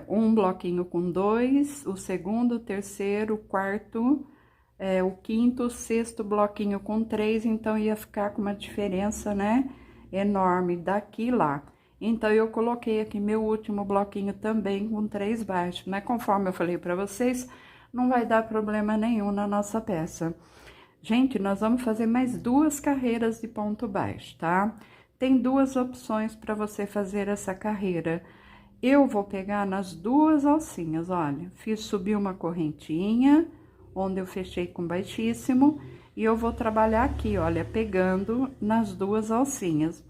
um bloquinho com 2, o segundo, o terceiro, o quarto, o quinto, o sexto bloquinho com 3, então ia ficar com uma diferença, né, enorme daqui lá. Então, eu coloquei aqui meu último bloquinho também com 3 baixos, né? Conforme eu falei pra vocês, não vai dar problema nenhum na nossa peça. Gente, nós vamos fazer mais 2 carreiras de ponto baixo, tá? Tem 2 opções para você fazer essa carreira. Eu vou pegar nas 2 alcinhas, olha, fiz subir uma correntinha, onde eu fechei com baixíssimo, e eu vou trabalhar aqui, olha, pegando nas 2 alcinhas.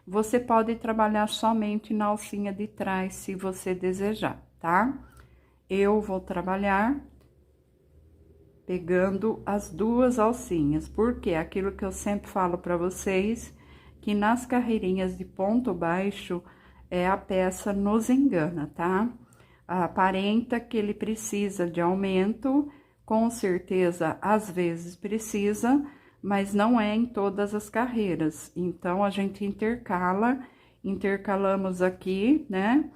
Você pode trabalhar somente na alcinha de trás, se você desejar, tá? Eu vou trabalhar pegando as 2 alcinhas, porque aquilo que eu sempre falo para vocês, que nas carreirinhas de ponto baixo, a peça nos engana, tá? Aparenta que ele precisa de aumento, Com certeza, às vezes precisa, mas não é em todas as carreiras. Então, a gente intercalamos aqui, né?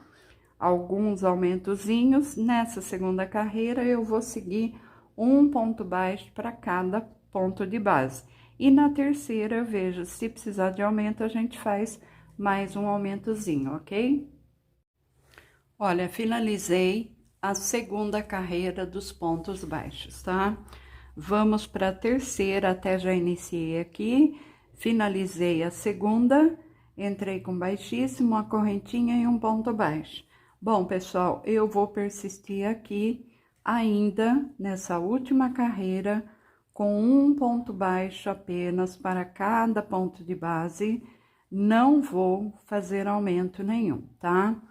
Alguns aumentozinhos. Nessa segunda carreira, eu vou seguir um ponto baixo para cada ponto de base. E na terceira, eu vejo, se precisar de aumento, a gente faz mais um aumentozinho, ok? Olha, finalizei a segunda carreira dos pontos baixos, tá? Vamos para a terceira, até já iniciei aqui, finalizei a segunda, entrei com baixíssimo, uma correntinha e um ponto baixo. Bom, pessoal, eu vou persistir aqui ainda nessa última carreira com um ponto baixo apenas para cada ponto de base, não vou fazer aumento nenhum, tá?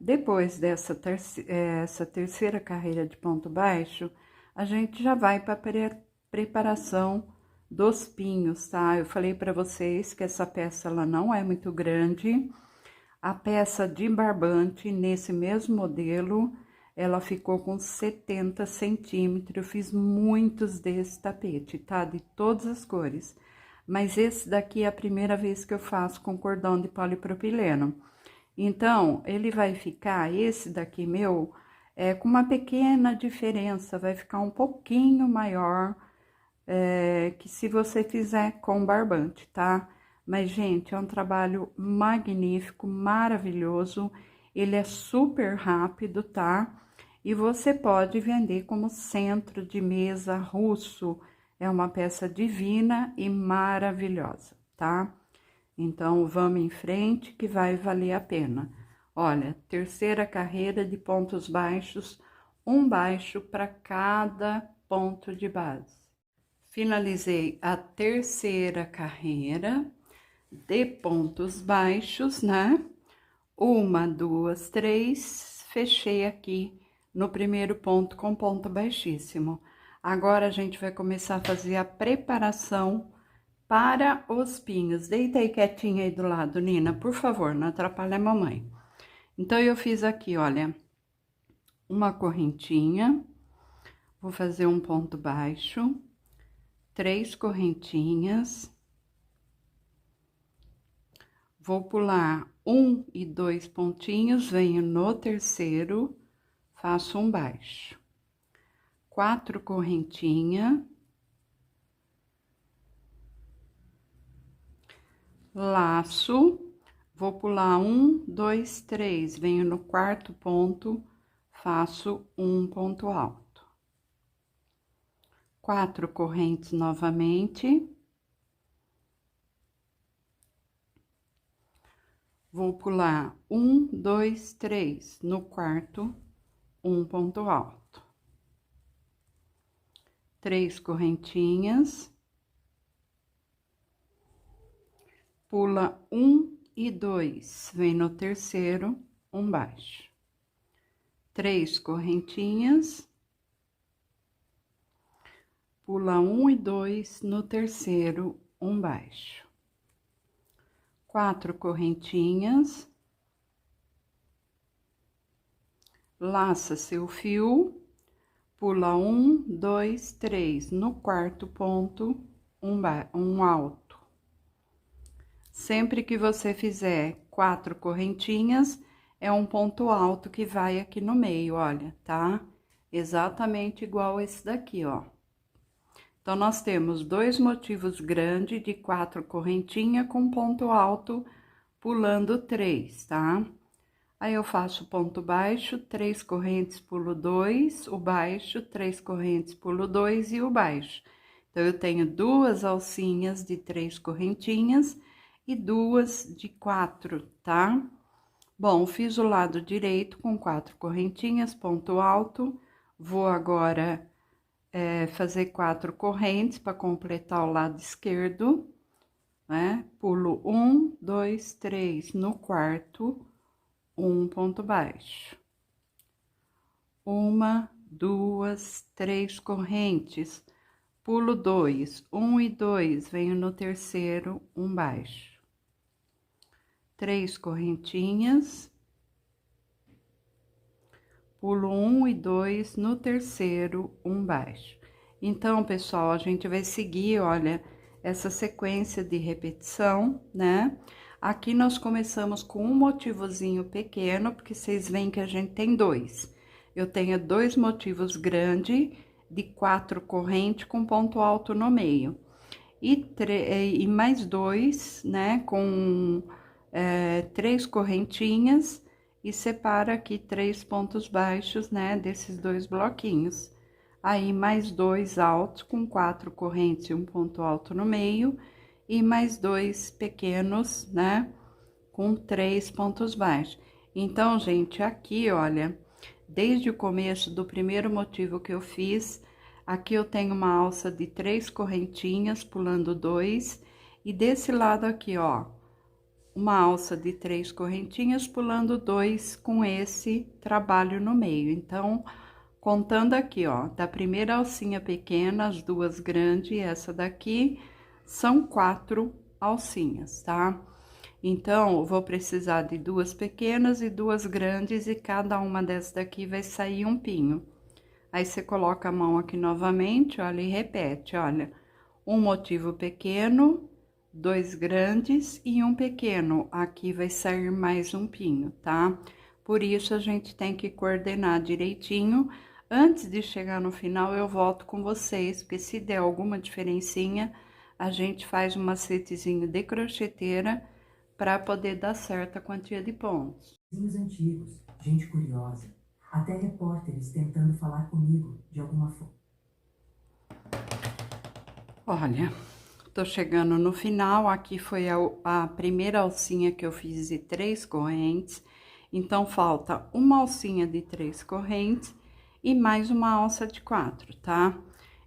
Depois dessa essa terceira carreira de ponto baixo, a gente já vai para a preparação dos pinhos, tá? Eu falei para vocês que essa peça ela não é muito grande. A peça de barbante, nesse mesmo modelo, ela ficou com 70 centímetros. Eu fiz muitos desse tapete, tá? De todas as cores. Mas esse daqui é a primeira vez que eu faço com cordão de polipropileno. Então, ele vai ficar, esse daqui meu, com uma pequena diferença, vai ficar um pouquinho maior que se você fizer com barbante, tá? Mas, gente, é um trabalho magnífico, maravilhoso, ele é super rápido, tá? E você pode vender como centro de mesa russo, é uma peça divina e maravilhosa, tá? Então, vamos em frente que vai valer a pena. Olha, terceira carreira de pontos baixos, um baixo para cada ponto de base. Finalizei a terceira carreira de pontos baixos, né? Uma, duas, três, fechei aqui no primeiro ponto com ponto baixíssimo. Agora, a gente vai começar a fazer a preparação para os pinhos. Deita aí quietinha aí do lado, Nina, por favor, não atrapalha a mamãe. Então, eu fiz aqui, olha, uma correntinha, vou fazer um ponto baixo, 3 correntinhas, vou pular 1 e 2 pontinhos, venho no terceiro, faço um baixo, 4 correntinhas, laço, vou pular 1, 2, 3, venho no quarto ponto, faço um ponto alto. 4 correntes novamente. Vou pular 1, 2, 3, no quarto, um ponto alto. 3 correntinhas. Pula 1 e 2, vem no terceiro, um baixo. 3 correntinhas. Pula 1 e 2, no terceiro, um baixo. 4 correntinhas. Laça seu fio, pula 1, 2, 3, no quarto ponto, um alto. Sempre que você fizer 4 correntinhas, é um ponto alto que vai aqui no meio, olha, tá? Exatamente igual esse daqui, ó. Então, nós temos 2 motivos grandes de 4 correntinhas com ponto alto, pulando 3, tá? Aí, eu faço ponto baixo, 3 correntes, pulo 2, o baixo, 3 correntes, pulo 2 e o baixo. Então, eu tenho 2 alcinhas de 3 correntinhas e 2 de 4, tá? Bom, fiz o lado direito com 4 correntinhas, ponto alto. Vou agora fazer 4 correntes para completar o lado esquerdo, né? Pulo 1, 2, 3 no quarto, um ponto baixo. 1, 2, 3 correntes, pulo 2, 1 e 2, venho no terceiro, um baixo. 3 correntinhas, pulo 1 e 2, no terceiro, um baixo. Então, pessoal, a gente vai seguir, olha, essa sequência de repetição, né? Aqui nós começamos com um motivozinho pequeno, porque vocês veem que a gente tem dois. Eu tenho 2 motivos grandes de 4 correntes com ponto alto no meio. E mais 2, né, com 3 correntinhas e separa aqui 3 pontos baixos, né, desses 2 bloquinhos. Aí, mais 2 altos com 4 correntes e um ponto alto no meio, e mais 2 pequenos, né, com 3 pontos baixos. Então, gente, aqui, olha, desde o começo do primeiro motivo que eu fiz, aqui eu tenho uma alça de 3 correntinhas, pulando 2, e desse lado aqui, ó, uma alça de 3 correntinhas, pulando 2 com esse trabalho no meio. Então, contando aqui, ó, da primeira alcinha pequena, as 2 grandes e essa daqui, são 4 alcinhas, tá? Então, eu vou precisar de 2 pequenas e 2 grandes, e cada uma dessas daqui vai sair um pinho. Aí, você coloca a mão aqui novamente, olha, e repete, olha, um motivo pequeno, 2 grandes e um pequeno. Aqui vai sair mais um pinho, tá? Por isso, a gente tem que coordenar direitinho. Antes de chegar no final, eu volto com vocês, porque se der alguma diferencinha, a gente faz um macetezinho de crocheteira para poder dar certa quantia de pontos. Antigos, gente curiosa, até repórteres tentando falar comigo de alguma forma. Olha, tô chegando no final, aqui foi a primeira alcinha que eu fiz de 3 correntes, então falta uma alcinha de 3 correntes e mais uma alça de 4, tá?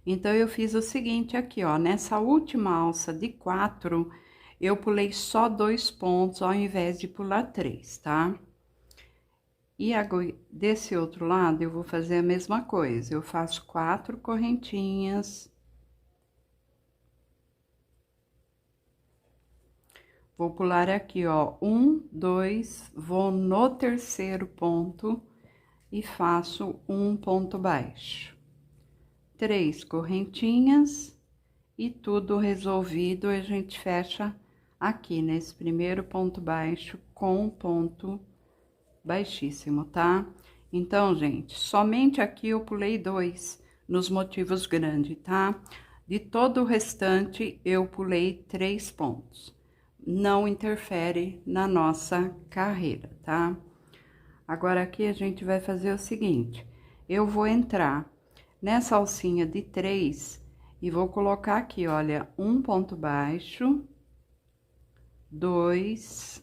Então, eu fiz o seguinte aqui, ó, nessa última alça de 4, eu pulei só 2 pontos, ao invés de pular 3, tá? E agora, desse outro lado, eu vou fazer a mesma coisa, eu faço 4 correntinhas. Vou pular aqui, ó, 1, 2, vou no terceiro ponto e faço um ponto baixo. 3 correntinhas e tudo resolvido, a gente fecha aqui nesse primeiro ponto baixo com ponto baixíssimo, tá? Então, gente, somente aqui eu pulei 2 nos motivos grandes, tá? De todo o restante, eu pulei 3 pontos. Não interfere na nossa carreira, tá? Agora, aqui a gente vai fazer o seguinte, eu vou entrar nessa alcinha de 3 e vou colocar aqui, olha, um ponto baixo, 2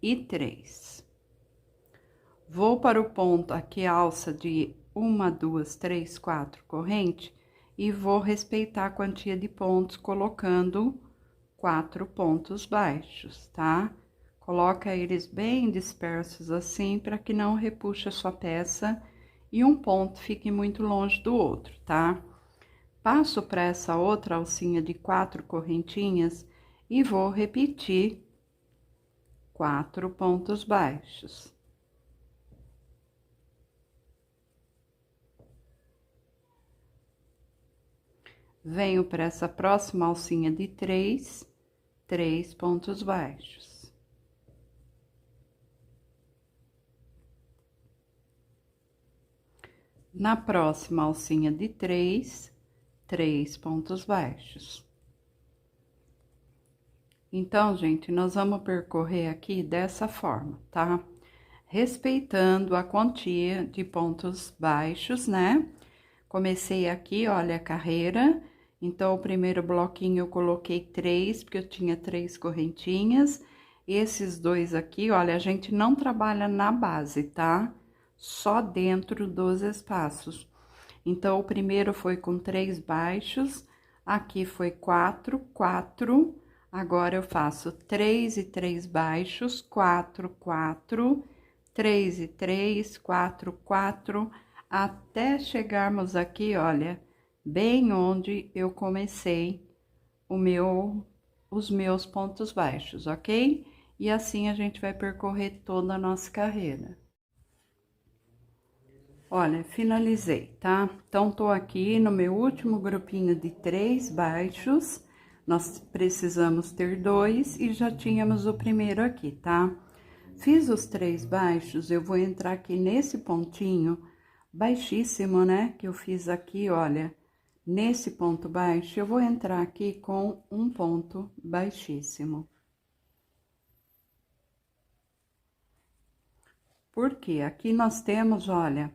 e 3. Vou para o ponto aqui, alça de 1, 2, 3, 4 corrente, e vou respeitar a quantia de pontos, colocando 4 pontos baixos, tá? Coloca eles bem dispersos assim, para que não repuxe a sua peça e um ponto fique muito longe do outro, tá? Passo para essa outra alcinha de 4 correntinhas e vou repetir 4 pontos baixos. Venho para essa próxima alcinha de 3 pontos baixos. Na próxima alcinha de 3 pontos baixos. Então, gente, nós vamos percorrer aqui dessa forma, tá? Respeitando a quantia de pontos baixos, né? Comecei aqui, olha, a carreira. Então, o primeiro bloquinho eu coloquei 3, porque eu tinha 3 correntinhas. Esses 2 aqui, olha, a gente não trabalha na base, tá? Só dentro dos espaços. Então, o primeiro foi com 3 baixos, aqui foi 4, 4. Agora, eu faço 3 e 3 baixos, 4, 4, 3 e 3, 4, 4, até chegarmos aqui, olha, bem onde eu comecei os meus pontos baixos, ok? E assim a gente vai percorrer toda a nossa carreira. Olha, finalizei, tá? Então, tô aqui no meu último grupinho de 3 baixos. Nós precisamos ter 2 e já tínhamos o primeiro aqui, tá? Fiz os 3 baixos, eu vou entrar aqui nesse pontinho baixíssimo, né? Que eu fiz aqui, olha, nesse ponto baixo, eu vou entrar aqui com um ponto baixíssimo. Porque aqui nós temos, olha,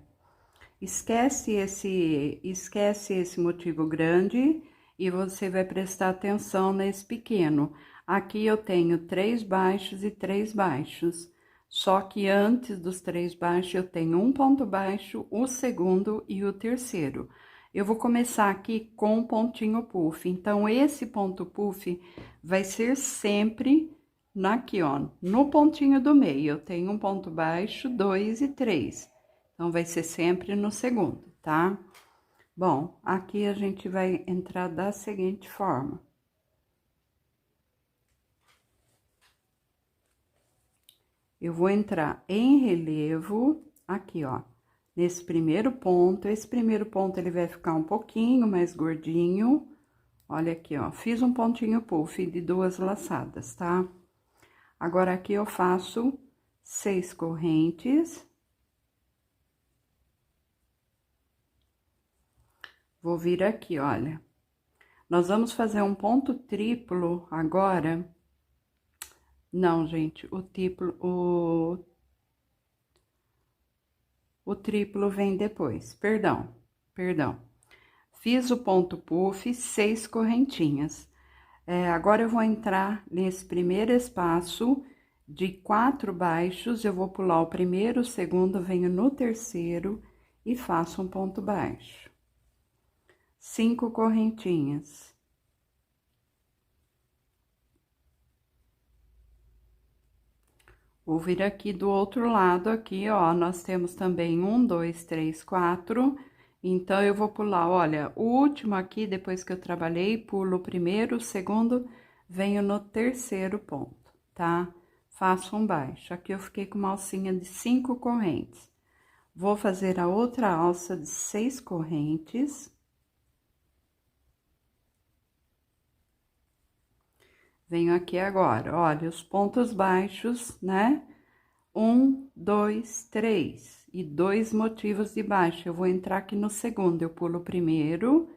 esquece esse motivo grande e você vai prestar atenção nesse pequeno. Aqui eu tenho 3 baixos e 3 baixos. Só que antes dos 3 baixos eu tenho um ponto baixo, o segundo e o terceiro. Eu vou começar aqui com um pontinho puff. Então, esse ponto puff vai ser sempre aqui, ó, no pontinho do meio. Eu tenho um ponto baixo, 2 e 3. Então, vai ser sempre no segundo, tá? Bom, aqui a gente vai entrar da seguinte forma. Eu vou entrar em relevo aqui, ó, nesse primeiro ponto. Esse primeiro ponto, ele vai ficar um pouquinho mais gordinho. Olha aqui, ó, fiz um pontinho puff de 2 laçadas, tá? Agora, aqui eu faço 6 correntes. Vou vir aqui, olha. Nós vamos fazer um ponto triplo agora. Não, gente, o triplo vem depois. Perdão. Fiz o ponto puff, 6 correntinhas. Agora eu vou entrar nesse primeiro espaço de 4 baixos. Eu vou pular o primeiro, o segundo, venho no terceiro e faço um ponto baixo. 5 correntinhas. Vou vir aqui do outro lado, aqui, ó, nós temos também 1, 2, 3, 4. Então, eu vou pular, olha, o último aqui, depois que eu trabalhei, pulo o primeiro, o segundo, venho no terceiro ponto, tá? Faço um baixo. Aqui eu fiquei com uma alcinha de 5 correntes. Vou fazer a outra alça de 6 correntes. Venho aqui agora, olha, os pontos baixos, né? 1, 2, 3 e 2 motivos de baixo. Eu vou entrar aqui no segundo, eu pulo o primeiro,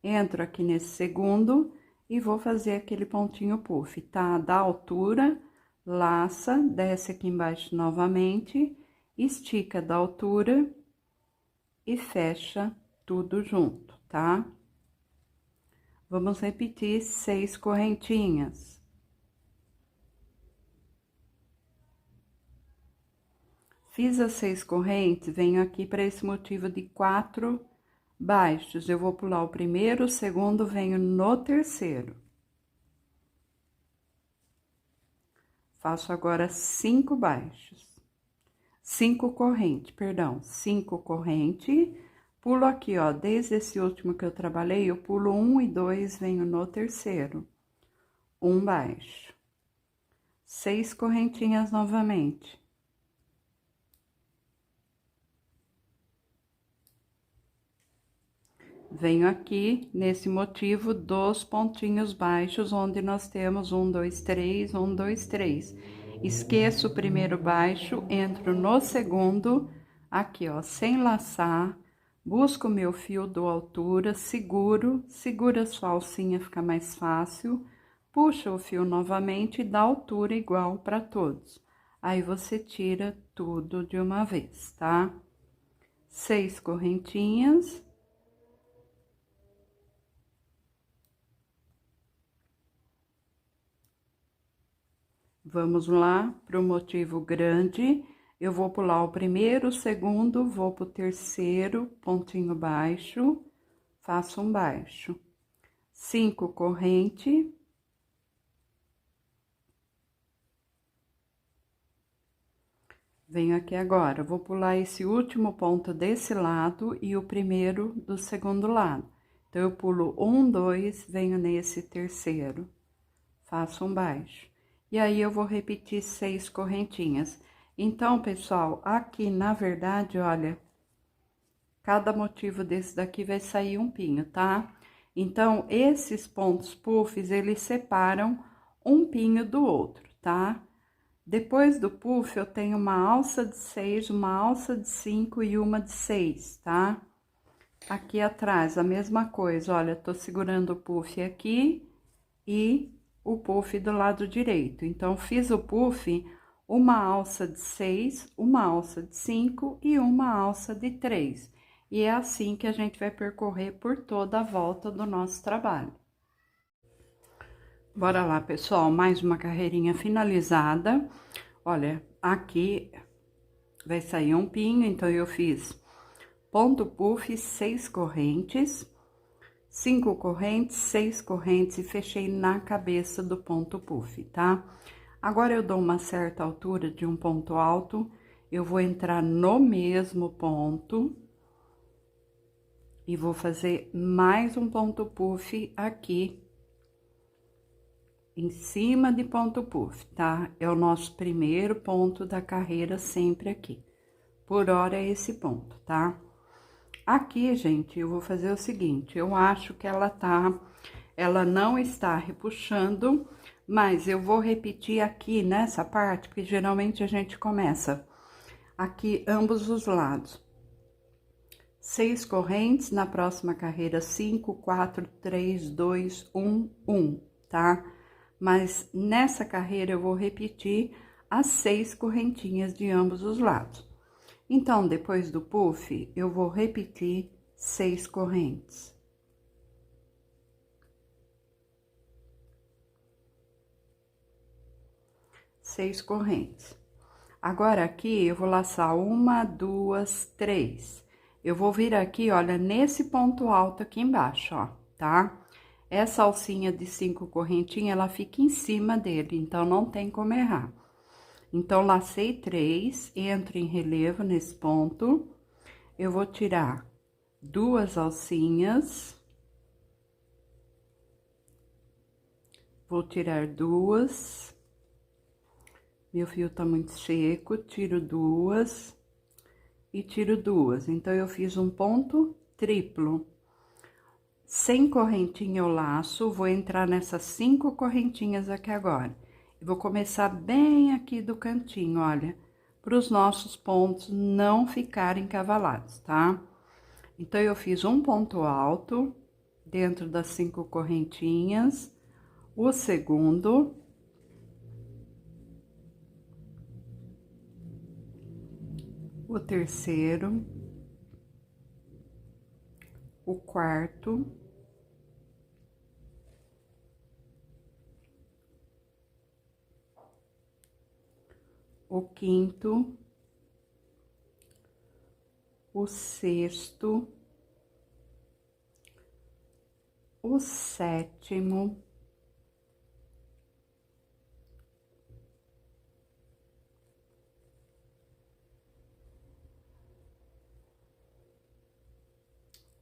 entro aqui nesse segundo e vou fazer aquele pontinho puff, tá? Da altura, laça, desce aqui embaixo novamente, estica da altura e fecha tudo junto, tá? Vamos repetir 6 correntinhas. Fiz as 6 correntes, venho aqui para esse motivo de 4 baixos. Eu vou pular o primeiro, o segundo, venho no terceiro. Faço agora 5 baixos. 5 correntes, perdão, 5 correntes. Pulo aqui, ó, desde esse último que eu trabalhei, eu pulo 1 e 2, venho no terceiro. 1 baixo. 6 correntinhas novamente. Venho aqui nesse motivo dos pontinhos baixos, onde nós temos 1, 2, 3, 1, 2, 3. Esqueço o primeiro baixo, entro no segundo, aqui, ó, sem laçar, busco o meu fio, dou altura, segura sua alcinha, fica mais fácil, puxa o fio novamente e dá altura igual para todos. Aí, você tira tudo de uma vez, tá? 6 correntinhas. Vamos lá para o motivo grande. Eu vou pular o primeiro, o segundo, vou pro terceiro, pontinho baixo, faço um baixo. 5 corrente. Venho aqui agora, vou pular esse último ponto desse lado e o primeiro do segundo lado. Então, eu pulo 1, 2, venho nesse terceiro, faço um baixo. E aí, eu vou repetir 6 correntinhas. Então, pessoal, aqui, na verdade, olha, cada motivo desse daqui vai sair um pinho, tá? Então, esses pontos puffs, eles separam um pinho do outro, tá? Depois do puff, eu tenho uma alça de 6, uma alça de 5 e uma de 6, tá? Aqui atrás, a mesma coisa, olha, tô segurando o puff aqui e o puff do lado direito. Então, fiz o puff, uma alça de 6, uma alça de 5 e uma alça de 3. E é assim que a gente vai percorrer por toda a volta do nosso trabalho. Bora lá, pessoal, mais uma carreirinha finalizada. Olha, aqui vai sair um pinho, então eu fiz ponto puff, 6 correntes, 5 correntes, 6 correntes e fechei na cabeça do ponto puff, tá? Agora, eu dou uma certa altura de um ponto alto, eu vou entrar no mesmo ponto e vou fazer mais um ponto puff aqui em cima de ponto puff, tá? É o nosso primeiro ponto da carreira sempre aqui. Por hora é esse ponto, tá? Aqui, gente, eu vou fazer o seguinte, eu acho que ela não está repuxando, mas eu vou repetir aqui nessa parte, porque geralmente a gente começa aqui ambos os lados. 6 correntes, na próxima carreira 5, 4, 3, 2, 1, 1, tá? Mas nessa carreira eu vou repetir as 6 correntinhas de ambos os lados. Então, depois do puff, eu vou repetir 6 correntes. Seis correntes. Agora, aqui, eu vou laçar 1, 2, 3. Eu vou vir aqui, olha, nesse ponto alto aqui embaixo, ó, tá? Essa alcinha de 5 correntinhas, ela fica em cima dele, então não tem como errar. Então, lacei 3, entro em relevo nesse ponto, eu vou tirar 2 alcinhas, vou tirar 2, meu fio tá muito seco, tiro 2 e tiro 2, então, eu fiz um ponto triplo. Sem correntinha eu laço, vou entrar nessas 5 correntinhas aqui agora. Vou começar bem aqui do cantinho, olha, para os nossos pontos não ficarem cavalados, tá? Então, eu fiz um ponto alto dentro das 5 correntinhas, o segundo, o terceiro, o quarto, o quinto, o sexto, o sétimo,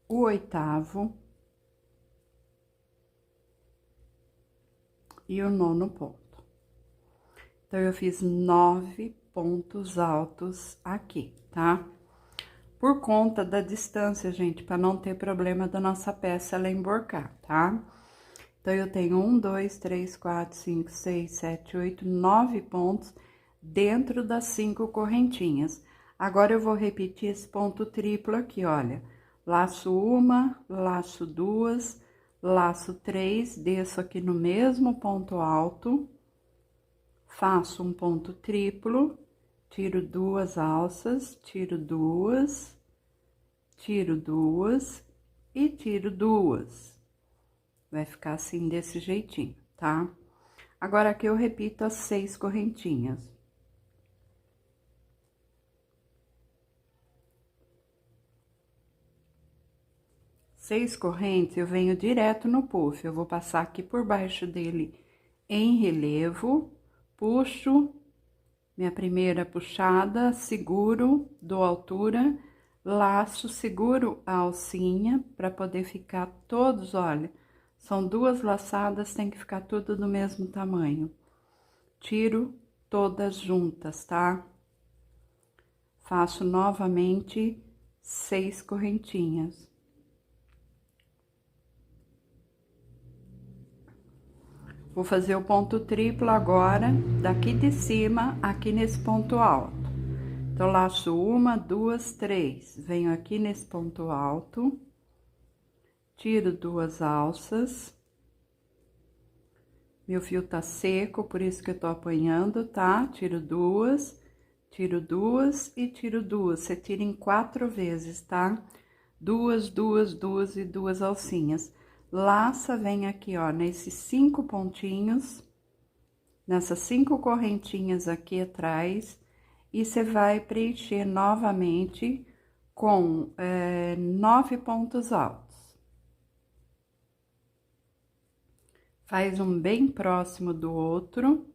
o oitavo e o nono ponto. Então, eu fiz 9 pontos altos aqui, tá? Por conta da distância, gente, para não ter problema da nossa peça ela emborcar, tá? Então, eu tenho 1, 2, 3, 4, 5, 6, 7, 8, 9 pontos dentro das 5 correntinhas. Agora, eu vou repetir esse ponto triplo aqui, olha. Laço 1, laço 2, laço 3, desço aqui no mesmo ponto alto, faço um ponto triplo, tiro 2 alças, tiro 2, tiro 2 e tiro 2. Vai ficar assim, desse jeitinho, tá? Agora, aqui eu repito as 6 correntinhas. Seis correntes, eu venho direto no puff, eu vou passar aqui por baixo dele em relevo, puxo minha primeira puxada, seguro, dou altura, laço, seguro a alcinha para poder ficar todos, olha, são 2 laçadas, tem que ficar tudo do mesmo tamanho. Tiro todas juntas, tá? Faço novamente 6 correntinhas. Vou fazer o ponto triplo agora, daqui de cima, aqui nesse ponto alto. Então, laço 1, 2, 3, venho aqui nesse ponto alto, tiro 2 alças. Meu fio tá seco, por isso que eu tô apanhando, tá? Tiro 2 e tiro 2. Você tira em 4 vezes, tá? 2, 2, 2 e 2 alcinhas. Laça, vem aqui, ó, nesses 5 pontinhos, nessas 5 correntinhas aqui atrás, e você vai preencher novamente com 9 pontos altos. Faz um bem próximo do outro,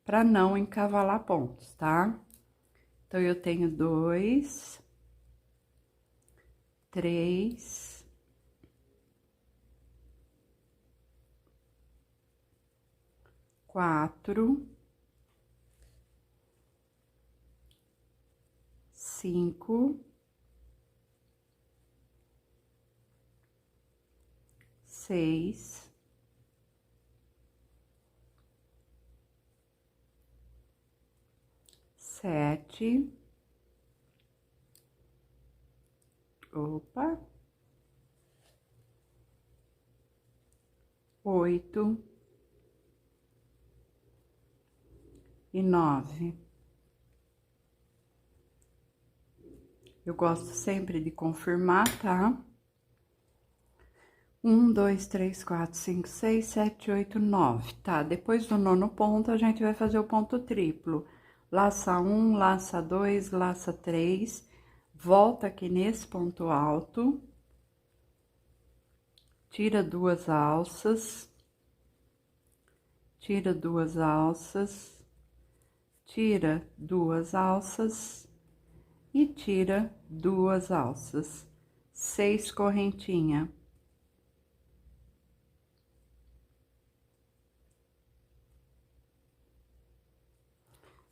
para não encavalar pontos, tá? Então, eu tenho 2, 3, 4, 5, 6, 7, opa, 8 e 9. Eu gosto sempre de confirmar, tá? 1, 2, 3, 4, 5, 6, 7, 8, 9. Tá, depois do 9º ponto, a gente vai fazer o ponto triplo. Laça 1, laça 2, laça 3, volta aqui nesse ponto alto, tira 2 alças, tira 2 alças, tira 2 alças e tira 2 alças, 6 correntinhas.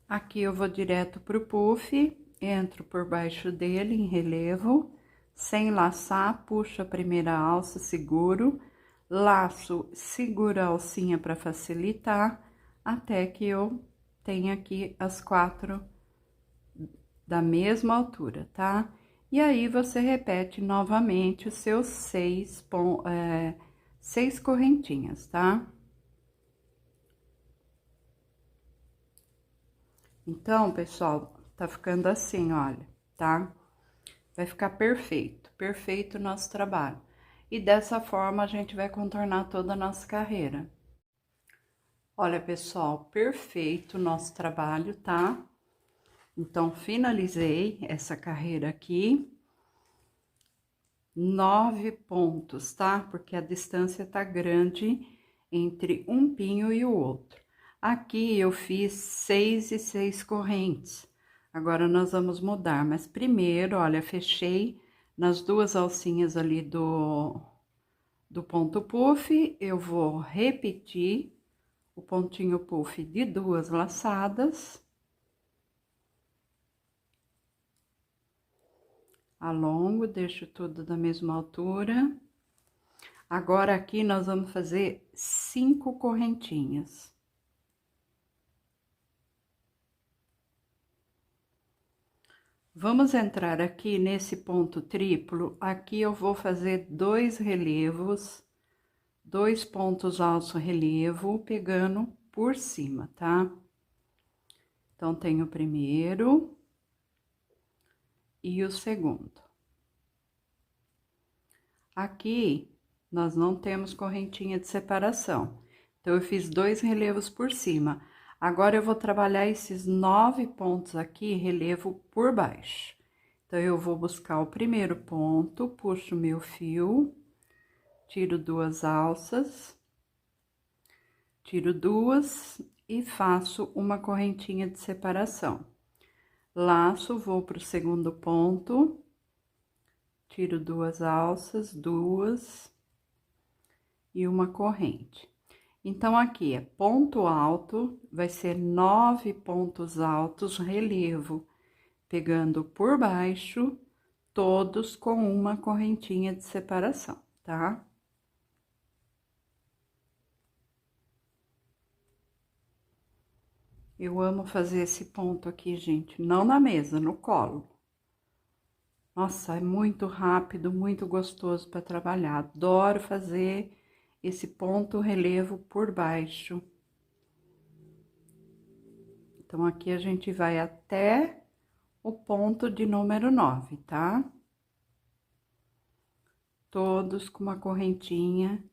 Aqui eu vou direto pro puff, entro por baixo dele em relevo, sem laçar, puxo a primeira alça, seguro, laço, seguro a alcinha para facilitar, até que eu tenha aqui as 4 da mesma altura, tá? E aí, você repete novamente os seus 6 correntinhas, tá? Então, pessoal, tá ficando assim, olha, tá? Vai ficar perfeito, perfeito o nosso trabalho. E dessa forma, a gente vai contornar toda a nossa carreira. Olha, pessoal, perfeito o nosso trabalho, tá? Então, finalizei essa carreira aqui. 9 pontos, tá? Porque a distância tá grande entre um pinho e o outro. Aqui eu fiz 6 e 6 correntes. Agora, nós vamos mudar, mas primeiro, olha, fechei nas 2 alcinhas ali do ponto puff, eu vou repetir o pontinho puff de 2 laçadas. Alongo, deixo tudo da mesma altura. Agora, aqui, nós vamos fazer 5 correntinhas. Vamos entrar aqui nesse ponto triplo, aqui eu vou fazer 2 relevos, 2 pontos altos relevo, pegando por cima, tá? Então, tem o primeiro e o segundo. Aqui, nós não temos correntinha de separação, então, eu fiz 2 relevos por cima. Agora, eu vou trabalhar esses 9 pontos aqui, relevo por baixo. Então, eu vou buscar o primeiro ponto, puxo meu fio, tiro 2 alças, tiro 2 e faço uma correntinha de separação. Laço, vou pro segundo ponto, tiro 2 alças, 2 e uma corrente. Então, aqui é ponto alto, vai ser 9 pontos altos, relevo, pegando por baixo todos com uma correntinha de separação, tá? Eu amo fazer esse ponto aqui, gente, não na mesa, no colo. Nossa, é muito rápido, muito gostoso para trabalhar. Adoro fazer esse ponto relevo por baixo. Então, aqui a gente vai até o ponto de número 9, tá? Todos com uma correntinha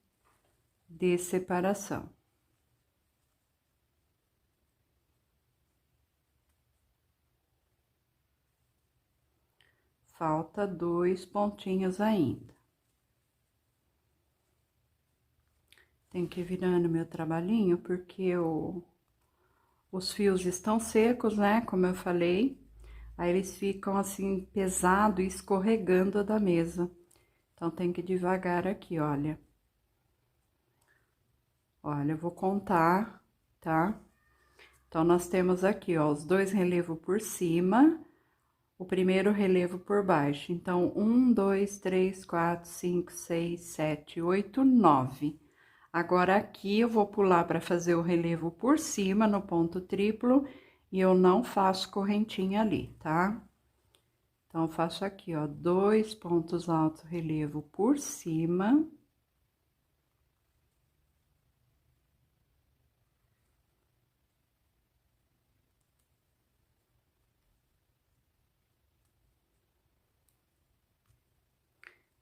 de separação. Falta 2 pontinhos ainda. Tem que ir virando meu trabalhinho, porque os fios estão secos, né? Como eu falei. Aí, eles ficam assim, pesado e escorregando da mesa. Então, tem que ir devagar aqui, olha. Olha, eu vou contar, tá? Então, nós temos aqui, ó, os 2 relevos por cima, o primeiro relevo por baixo. Então, 1, 2, 3, 4, 5, 6, 7, 8, 9. Agora, aqui eu vou pular para fazer o relevo por cima no ponto triplo e eu não faço correntinha ali, tá? Então, eu faço aqui, ó, 2 pontos altos relevo por cima.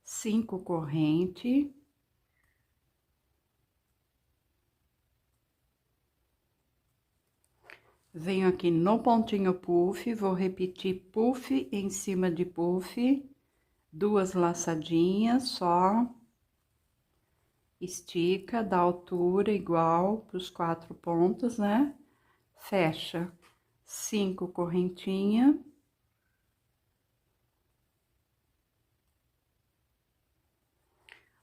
Cinco corrente. Venho aqui no pontinho puff, vou repetir puff em cima de puff, 2 laçadinhas só. Estica, dá altura igual pros 4 pontos, né? Fecha 5 correntinhas.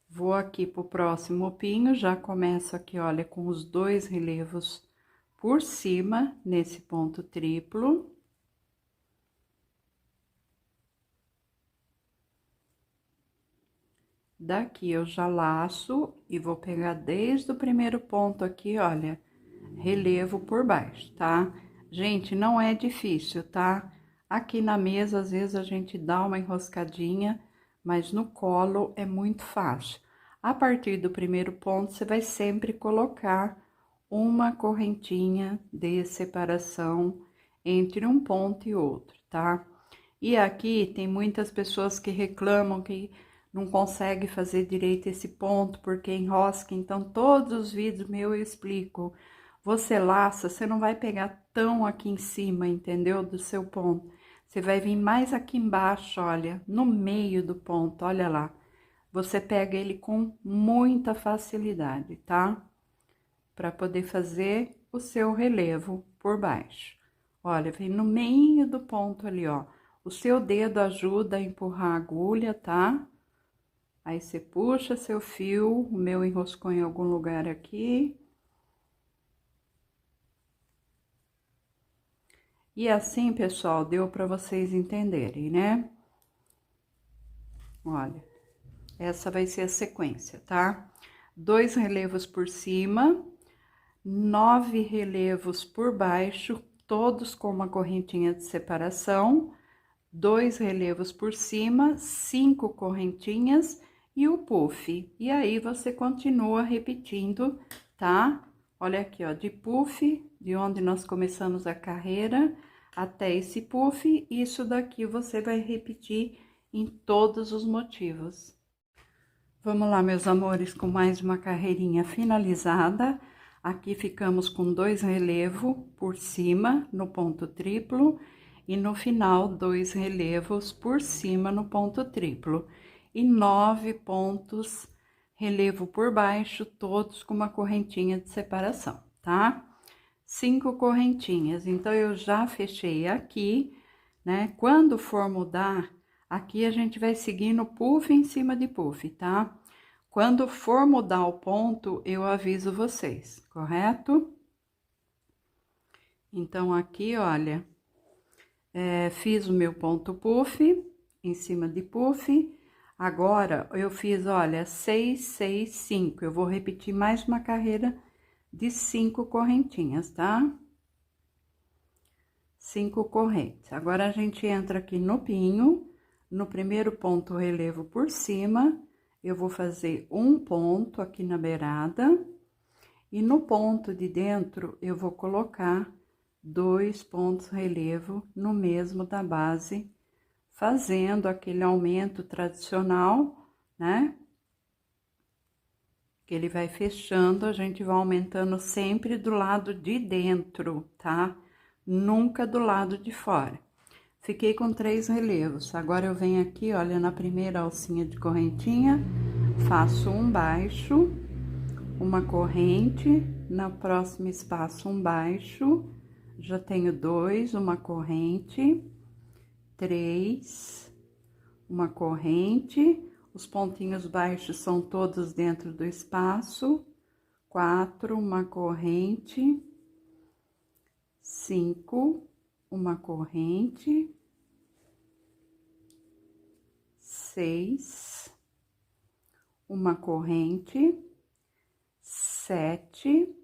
Vou aqui pro próximo pinho, já começo aqui, olha, com os 2 relevos por cima, nesse ponto triplo. Daqui eu já laço e vou pegar desde o primeiro ponto aqui, olha, relevo por baixo, tá? Gente, não é difícil, tá? Aqui na mesa, às vezes, a gente dá uma enroscadinha, mas no colo é muito fácil. A partir do primeiro ponto, você vai sempre colocar uma correntinha de separação entre um ponto e outro, tá? E aqui tem muitas pessoas que reclamam que não consegue fazer direito esse ponto porque enrosca. Então, todos os vídeos meus eu explico. Você laça, você não vai pegar tão aqui em cima, entendeu? Do seu ponto. Você vai vir mais aqui embaixo, olha, no meio do ponto, olha lá. Você pega ele com muita facilidade, tá? Para poder fazer o seu relevo por baixo. Olha, vem no meio do ponto ali, ó. O seu dedo ajuda a empurrar a agulha, tá? Aí, você puxa seu fio, o meu enroscou em algum lugar aqui. E assim, pessoal, deu para vocês entenderem, né? Olha, essa vai ser a sequência, tá? 2 relevos por cima, 9 relevos por baixo, todos com uma correntinha de separação, 2 relevos por cima, 5 correntinhas e o puff. E aí, você continua repetindo, tá? Olha aqui, ó, de puff, de onde nós começamos a carreira, até esse puff, isso daqui você vai repetir em todos os motivos. Vamos lá, meus amores, com mais uma carreirinha finalizada. Aqui ficamos com 2 relevos por cima, no ponto triplo, e no final, 2 relevos por cima no ponto triplo. E 9 pontos relevo por baixo, todos com uma correntinha de separação, tá? 5 correntinhas, então, eu já fechei aqui, né? Quando for mudar, aqui a gente vai seguindo puff em cima de puff, tá? Quando for mudar o ponto, eu aviso vocês, correto? Então, aqui, olha, fiz o meu ponto puff, em cima de puff. Agora, eu fiz, olha, 6, 6, 5. Eu vou repetir mais uma carreira de 5 correntinhas, tá? 5 correntes. Agora, a gente entra aqui no pinho, no primeiro ponto relevo por cima, eu vou fazer um ponto aqui na beirada, e no ponto de dentro, eu vou colocar 2 pontos relevo no mesmo da base, fazendo aquele aumento tradicional, né? Que ele vai fechando, a gente vai aumentando sempre do lado de dentro, tá? Nunca do lado de fora. Fiquei com 3 relevos. Agora, eu venho aqui, olha, na primeira alcinha de correntinha, faço um baixo, uma corrente, na próxima espaço um baixo, já tenho 2, uma corrente, 3, uma corrente, os pontinhos baixos são todos dentro do espaço, 4, uma corrente, 5, uma corrente, 6, uma corrente, 7,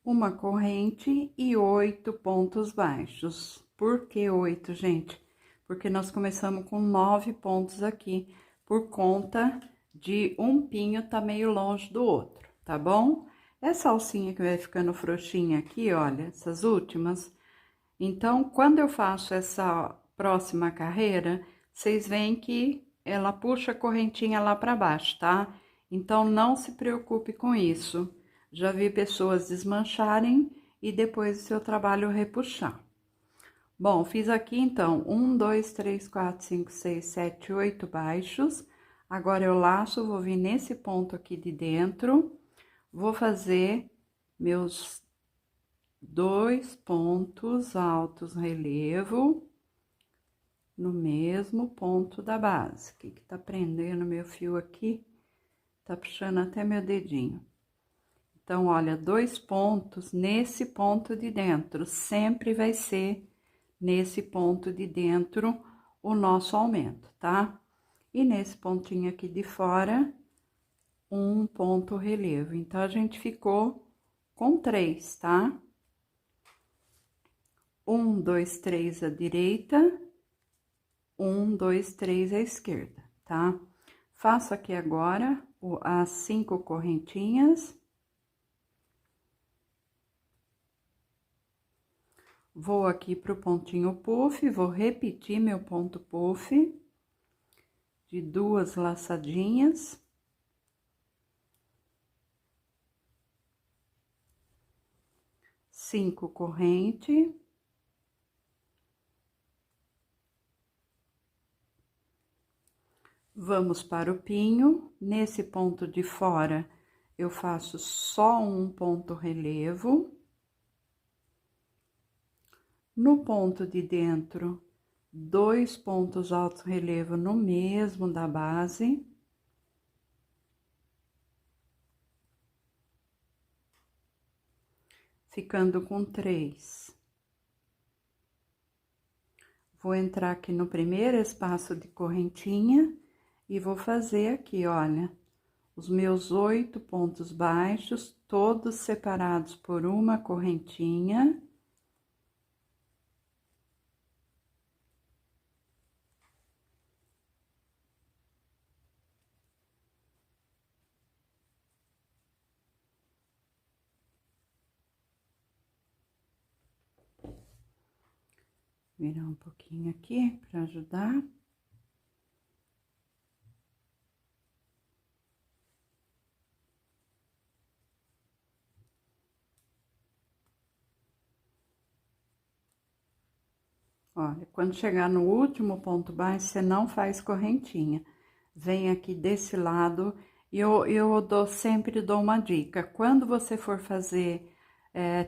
uma corrente e 8 pontos baixos. Por que 8, gente? Porque nós começamos com 9 pontos aqui, por conta de um pinho tá meio longe do outro, tá bom? Essa alcinha que vai ficando frouxinha aqui, olha, essas últimas. Então, quando eu faço essa próxima carreira, vocês veem que ela puxa a correntinha lá pra baixo, tá? Então, não se preocupe com isso. Já vi pessoas desmancharem e depois do seu trabalho repuxar. Bom, fiz aqui então 1, 2, 3, 4, 5, 6, 7, 8 baixos. Agora eu laço, vou vir nesse ponto aqui de dentro, vou fazer meus 2 pontos altos relevo no mesmo ponto da base. Que tá prendendo meu fio aqui, tá puxando até meu dedinho. Então, olha, 2 pontos nesse ponto de dentro, sempre vai ser nesse ponto de dentro o nosso aumento, tá? E nesse pontinho aqui de fora, um ponto relevo. Então, a gente ficou com 3, tá? 1, 2, 3 à direita, 1, 2, 3 à esquerda, tá? Faço aqui agora as 5 correntinhas. Vou aqui pro pontinho puff, vou repetir meu ponto puff de 2 laçadinhas. Cinco corrente. Vamos para o pinho. Nesse ponto de fora, eu faço só um ponto relevo. No ponto de dentro, 2 pontos altos relevo no mesmo da base. Ficando com 3. Vou entrar aqui no primeiro espaço de correntinha e vou fazer aqui, olha, os meus 8 pontos baixos, todos separados por uma correntinha. Virar um pouquinho aqui para ajudar. Olha, quando chegar no último ponto baixo, você não faz correntinha. Vem aqui desse lado e eu sempre dou uma dica. Quando você for fazer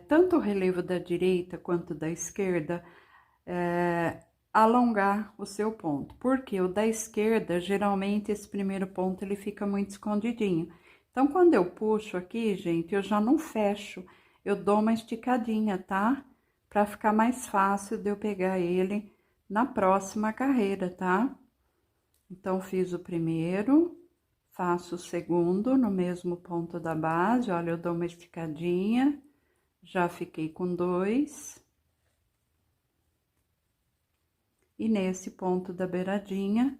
tanto o relevo da direita quanto da esquerda, alongar o seu ponto. Porque o da esquerda, geralmente, esse primeiro ponto, ele fica muito escondidinho. Então, quando eu puxo aqui, gente, eu já não fecho, eu dou uma esticadinha, tá? Pra ficar mais fácil de eu pegar ele na próxima carreira, tá? Então, fiz o primeiro, faço o segundo no mesmo ponto da base, olha, eu dou uma esticadinha, já fiquei com 2. E nesse ponto da beiradinha,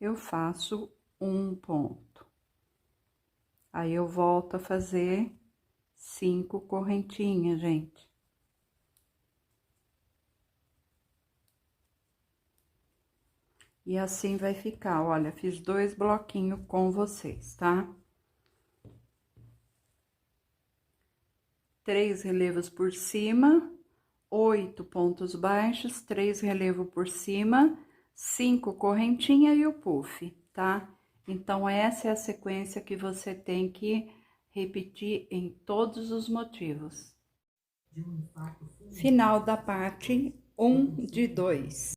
eu faço um ponto. Aí, eu volto a fazer 5 correntinhas, gente. E assim vai ficar, olha, fiz 2 bloquinhos com vocês, tá? 3 relevos por cima, 8 pontos baixos, 3 relevos por cima, 5 correntinha e o puff, tá? Então, essa é a sequência que você tem que repetir em todos os motivos. Final da parte 1 de 2.